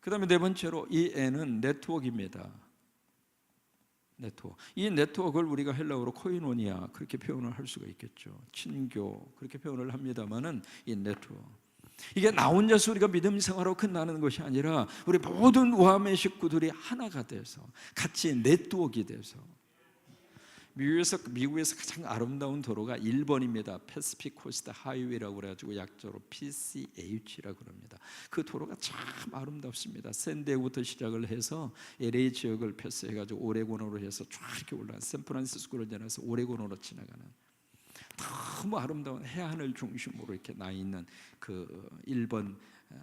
그 다음에 네 번째로 이 N은 네트워크입니다. 네트워크. 이 네트워크를 우리가 헬라어로 코이노니아 그렇게 표현을 할 수가 있겠죠. 친교 그렇게 표현을 합니다만은 이 네트워크. 이게 나 혼자서 우리가 믿음 생활하고 끝나는 것이 아니라 우리 모든 우함의 식구들이 하나가 돼서 같이 네트워크가 돼서. 미국에서 가장 아름다운 도로가 1번입니다. 패시픽 코스트 하이웨이라고 그래가지고 약자로 PCH라고 그럽니다. 그 도로가 참 아름답습니다. 샌디에고부터 시작을 해서 LA 지역을 패스해가지고 오레곤으로 해서 쫙 이렇게 올라가 샌프란시스코를 지나서 오레곤으로 지나가는 너무 아름다운 해안을 중심으로 이렇게 나 있는 그 1번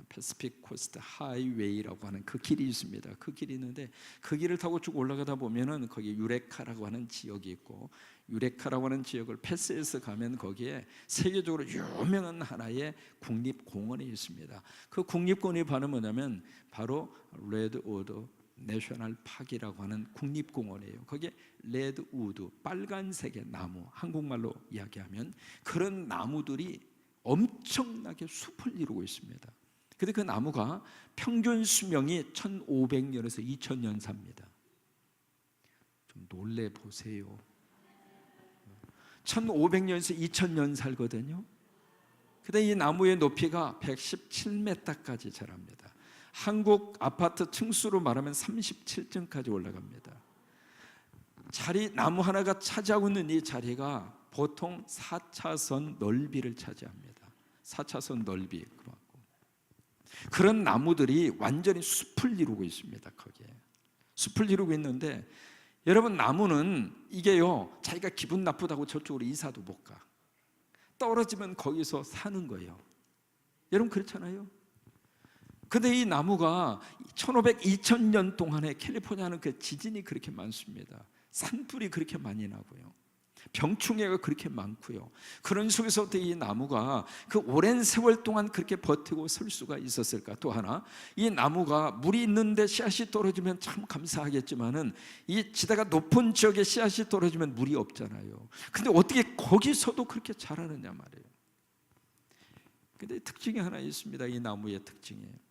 패시픽 코스트 하이웨이라고 하는 그 길이 있습니다. 그 길이 있는데 그 길을 타고 쭉 올라가다 보면은 거기 유레카라고 하는 지역이 있고, 유레카라고 하는 지역을 패스해서 가면 거기에 세계적으로 유명한 하나의 국립공원이 있습니다. 그 국립공원이 바로 뭐냐면 바로 레드우드 내셔널 파크라고 하는 국립공원이에요. 거기에 레드우드, 빨간색의 나무, 한국말로 이야기하면 그런 나무들이 엄청나게 숲을 이루고 있습니다. 근데 그 나무가 평균 수명이 1500년에서 2000년 삽니다. 좀 놀래 보세요. 1500년에서 2000년 살거든요. 근데 이 나무의 높이가 117m까지 자랍니다. 한국 아파트 층수로 말하면 37층까지 올라갑니다. 나무 하나가 차지하고 있는 이 자리가 보통 4차선 넓이를 차지합니다. 4차선 넓이. 그런 나무들이 완전히 숲을 이루고 있습니다. 거기에 숲을 이루고 있는데, 여러분, 나무는 이게요, 자기가 기분 나쁘다고 저쪽으로 이사도 못 가. 떨어지면 거기서 사는 거예요. 여러분, 그렇잖아요. 근데 이 나무가 1500, 2000년 동안에 캘리포니아는 그 지진이 그렇게 많습니다. 산불이 그렇게 많이 나고요, 병충해가 그렇게 많고요. 그런 속에서부터 이 나무가 그 오랜 세월 동안 그렇게 버티고 설 수가 있었을까? 또 하나, 이 나무가 물이 있는데 씨앗이 떨어지면 참 감사하겠지만은, 이 지대가 높은 지역에 씨앗이 떨어지면 물이 없잖아요. 근데 어떻게 거기서도 그렇게 자라느냐 말이에요. 근데 특징이 하나 있습니다. 이 나무의 특징이에요.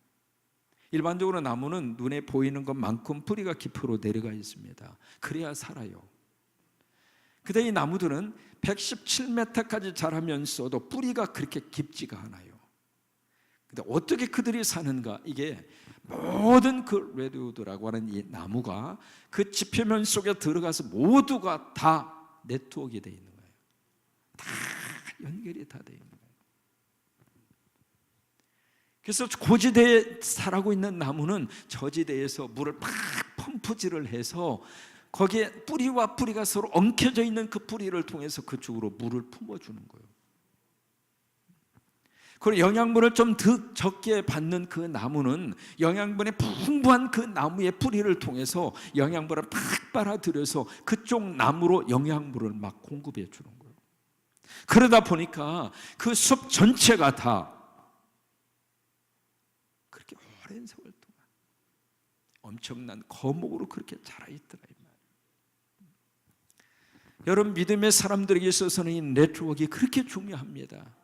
일반적으로 나무는 눈에 보이는 것만큼 뿌리가 깊이로 내려가 있습니다. 그래야 살아요. 근데 이 나무들은 117m까지 자라면서도 뿌리가 그렇게 깊지가 않아요. 근데 어떻게 그들이 사는가? 이게 모든 그 레드우드라고 하는 이 나무가 그 지표면 속에 들어가서 모두가 다 네트워크가 되어 있는 거예요. 다 연결이 다 되어 있는 거예요. 그래서 고지대에 자라고 있는 나무는 저지대에서 물을 팍 펌프질을 해서 거기에 뿌리와 뿌리가 서로 엉켜져 있는 그 뿌리를 통해서 그쪽으로 물을 품어주는 거예요. 그리고 영양분을 좀 더 적게 받는 그 나무는 영양분이 풍부한 그 나무의 뿌리를 통해서 영양분을 팍 빨아들여서 그쪽 나무로 영양분을 막 공급해 주는 거예요. 그러다 보니까 그 숲 전체가 다 그렇게 오랜 세월 동안 엄청난 거목으로 그렇게 자라있더라. 여러분, 믿음의 사람들에게 있어서는 이 네트워크가 그렇게 중요합니다.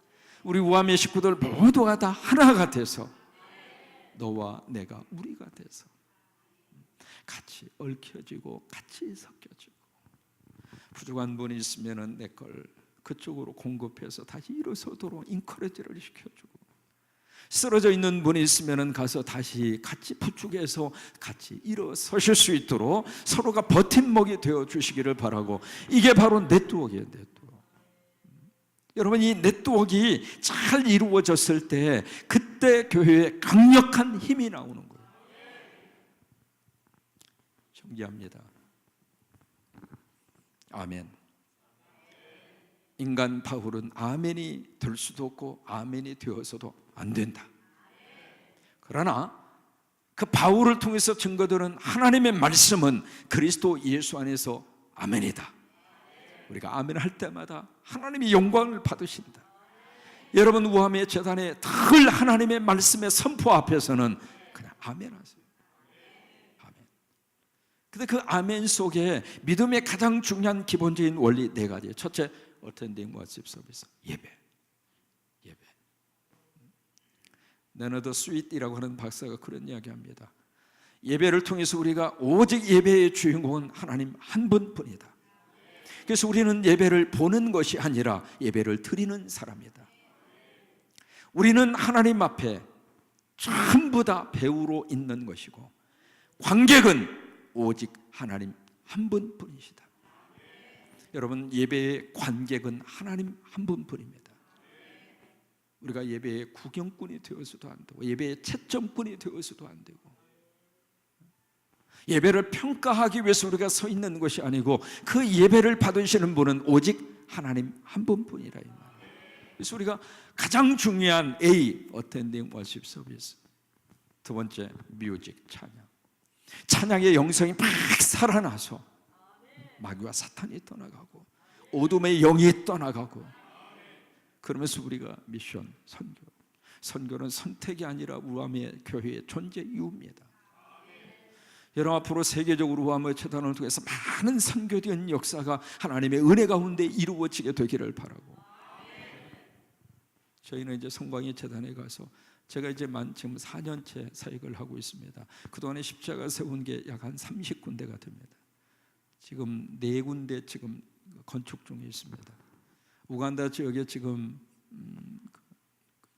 우리 우아의 식구들 모두가 다 하나가 돼서, 너와 내가 우리가 돼서 같이 얽혀지고 같이 섞여지고, 부족한 분이 있으면 내 걸 그쪽으로 공급해서 다시 일어서도록 인커리지를 시켜주고, 쓰러져 있는 분이 있으면 가서 다시 같이 부축해서 같이 일어서실 수 있도록 서로가 버팀목이 되어 주시기를 바라고, 이게 바로 네트워크예요. 네트워크. 여러분, 이 네트워크가 잘 이루어졌을 때 그때 교회에 강력한 힘이 나오는 거예요. 존경합니다. 아멘. 인간 바울은 아멘이 될 수도 없고 아멘이 되어서도 안 된다. 그러나 그 바울을 통해서 증거되는 하나님의 말씀은 그리스도 예수 안에서 아멘이다. 우리가 아멘 할 때마다 하나님이 영광을 받으신다. 여러분, 우함의 재단의 늘 하나님의 말씀의 선포 앞에서는 그냥 아멘 하세요. 아멘. 근데 그 아멘 속에 믿음의 가장 중요한 기본적인 원리 4가지. 첫째, 어텐딩 워십 서비스, 예배. 레너드 스윗이라고 하는 박사가 그런 이야기합니다. 예배를 통해서 우리가 오직 예배의 주인공은 하나님 한 분뿐이다. 그래서 우리는 예배를 보는 것이 아니라 예배를 드리는 사람이다. 우리는 하나님 앞에 전부 다 배우로 있는 것이고, 관객은 오직 하나님 한 분뿐이시다. 여러분, 예배의 관객은 하나님 한 분뿐입니다. 우리가 예배의 구경꾼이 되어서도 안 되고, 예배의 채점꾼이 되어서도 안 되고, 예배를 평가하기 위해서 우리가 서 있는 것이 아니고, 그 예배를 받으시는 분은 오직 하나님 한 분뿐이라. 그래서 우리가 가장 중요한 A, 어텐딩 워십 서비스. 두 번째, 뮤직, 찬양. 찬양의 영성이 막 살아나서 마귀와 사탄이 떠나가고 어둠의 영이 떠나가고, 그러면서 우리가 미션, 선교는 선택이 아니라 우함의 교회의 존재 이유입니다. 여러분, 앞으로 세계적으로 우함의 재단을 통해서 많은 선교된 역사가 하나님의 은혜 가운데 이루어지게 되기를 바라고, 저희는 이제 성광이 재단에 가서 제가 이제 지금 4년째 사역을 하고 있습니다. 그동안에 십자가 세운 게 약 한 30군데가 됩니다. 지금 4군데 지금 건축 중에 있습니다. 우간다 지역에 지금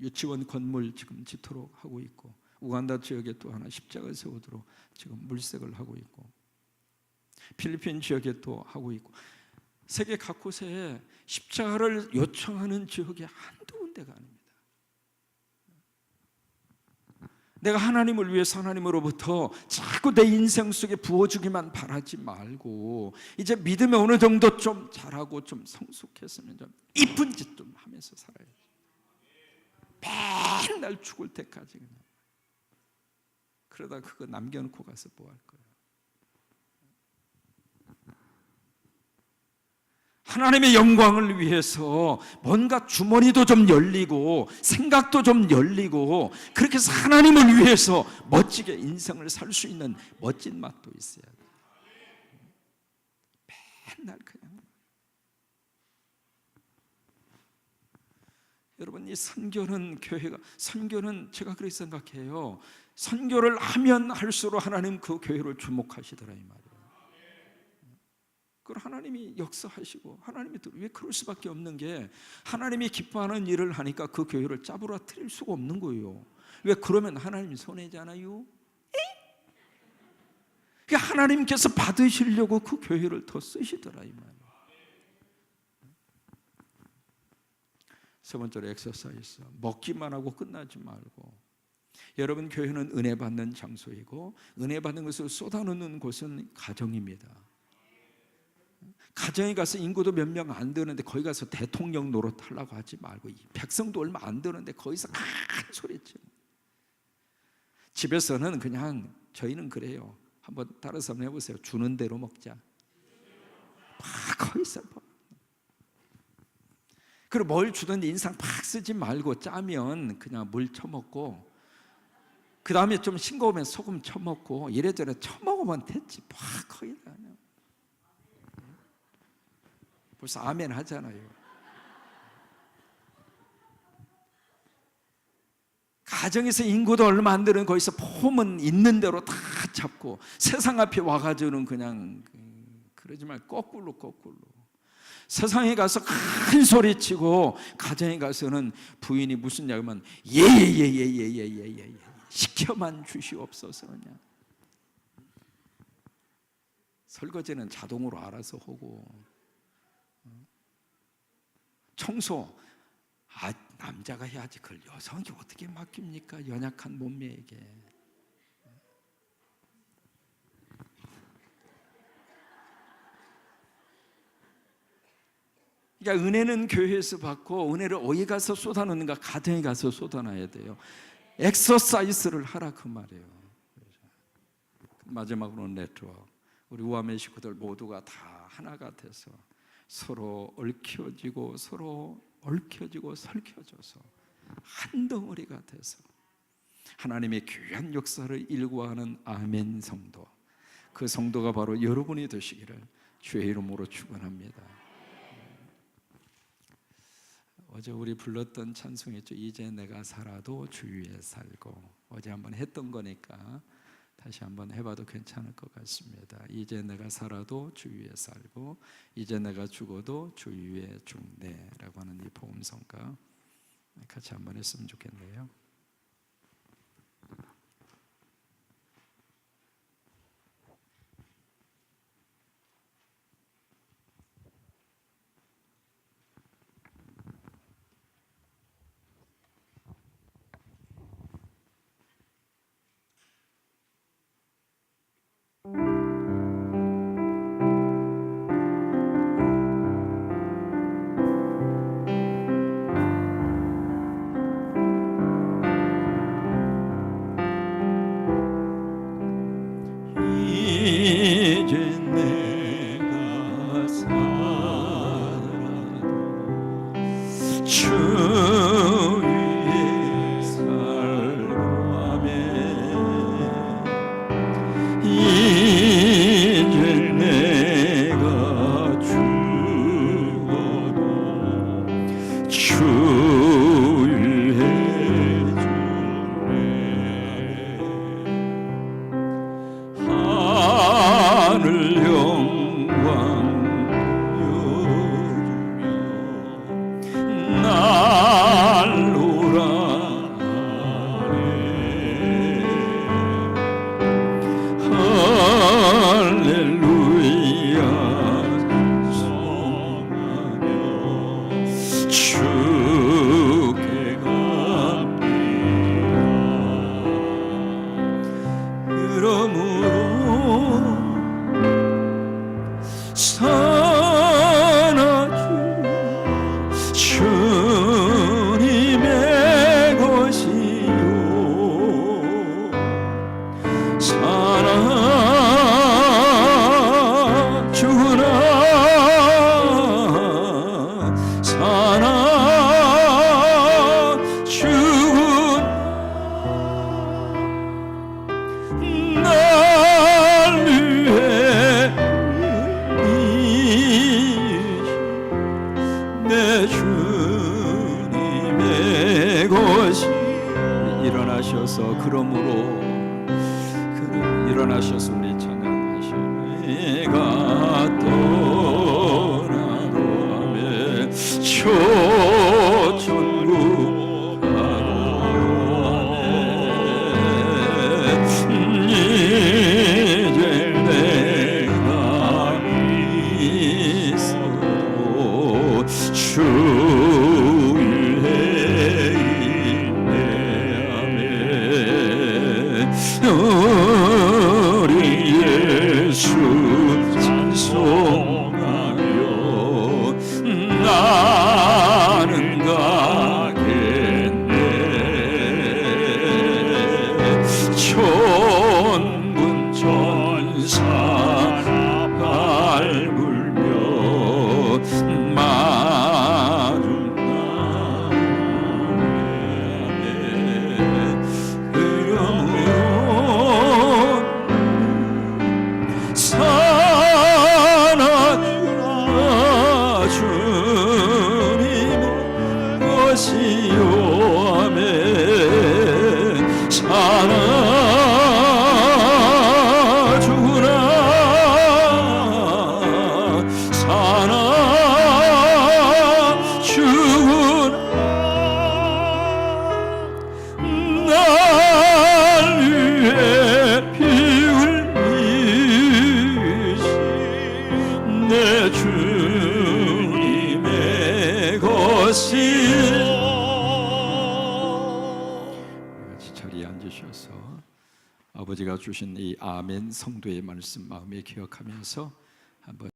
유치원 건물 지금 짓도록 하고 있고, 우간다 지역에 또 하나 십자가 세우도록 지금 물색을 하고 있고, 필리핀 지역에 또 하고 있고, 세계 각 곳에 십자가를 요청하는 지역이 한두 군데가 아닙니다. 내가 하나님을 위해서 하나님으로부터 자꾸 내 인생 속에 부어주기만 바라지 말고, 이제 믿음에 어느 정도 좀 잘하고 좀 성숙했으면 좀 이쁜 짓 좀 하면서 살아야지. 맨날 죽을 때까지 그냥. 그러다 그거 남겨놓고 가서 뭐 할 거야? 하나님의 영광을 위해서 뭔가 주머니도 좀 열리고 생각도 좀 열리고, 그렇게 해서 하나님을 위해서 멋지게 인생을 살 수 있는 멋진 맛도 있어야 돼. 맨날 그냥. 여러분, 이 선교는 선교는 제가 그렇게 생각해요. 선교를 하면 할수록 하나님 그 교회를 주목하시더라 이 말이에요. 그걸 하나님이 역사하시고, 하나님이 왜 그럴 수밖에 없는 게, 하나님이 기뻐하는 일을 하니까 그 교회를 짜부라뜨릴 수가 없는 거예요. 왜? 그러면 하나님이 손해잖아요. 그러니까 하나님께서 받으시려고 그 교회를 더 쓰시더라 이 말이에요. 세 번째로 엑서사이즈. 먹기만 하고 끝나지 말고, 여러분, 교회는 은혜 받는 장소이고, 은혜 받는 것을 쏟아놓는 곳은 가정입니다. 가정에 가서 인구도 몇 명 안 되는데 거기 가서 대통령 노릇하려고 하지 말고, 백성도 얼마 안 되는데 거기서 큰 소리쳐. 집에서는 그냥, 저희는 그래요. 한번 따라서 한번 해보세요. 주는 대로 먹자. 거기서 뭐. 그리고 뭘 주든지 인상 팍 쓰지 말고, 짜면 그냥 물 쳐먹고, 그 다음에 좀 싱거우면 소금 쳐먹고, 이래저래 쳐먹으면 됐지. 거기다 그냥. 벌써 아멘 하잖아요. 가정에서 인구도 얼마 안 되는 거기서 폼은 있는 대로 다 잡고, 세상 앞에 와가지고는 그냥 그러지 말고 거꾸로. 세상에 가서 큰 소리 치고, 가정에 가서는 부인이 무슨 약이면 예예예예예예예 시켜만 주시옵소서. 그냥 설거지는 자동으로 알아서 하고, 청소 남자가 해야지, 그걸 여성이 어떻게 맡깁니까? 연약한 몸매에게. 그러니까 은혜는 교회에서 받고, 은혜를 어디 가서 쏟아놓는가? 가정에 가서 쏟아놔야 돼요. 엑서사이즈를 하라 그 말이에요. 마지막으로 네트워크. 우리 우아메 식구들 모두가 다 하나가 돼서 서로 얽혀지고 서로 얽혀지고 설켜져서 한 덩어리가 돼서 하나님의 귀한 역사를 일구하는 아멘 성도, 그 성도가 바로 여러분이 되시기를 주의 이름으로 축원합니다. 어제 우리 불렀던 찬송이죠. 이제 내가 살아도 주 위에 살고. 어제 한번 했던 거니까 다시 한번 해봐도 괜찮을 것 같습니다. 이제 내가 살아도 주 위에 살고, 이제 내가 죽어도 주 위에 죽네라고 하는 이 복음성가 같이 한번 했으면 좋겠네요. 일어나셔서 그러므로 일어나셔서 우리 찬양하시오. 내가 떠나고 하며 초천국하고 하며 이제 내가 있어도 주일에 우리 예수 찬송하며 나는 가겠네. 천군 천사나 밟으며 내 주님의 것이요. 같이 자리에 앉으셔서 아버지가 주신 이 아멘 성도의 말씀 마음에 기억하면서 한번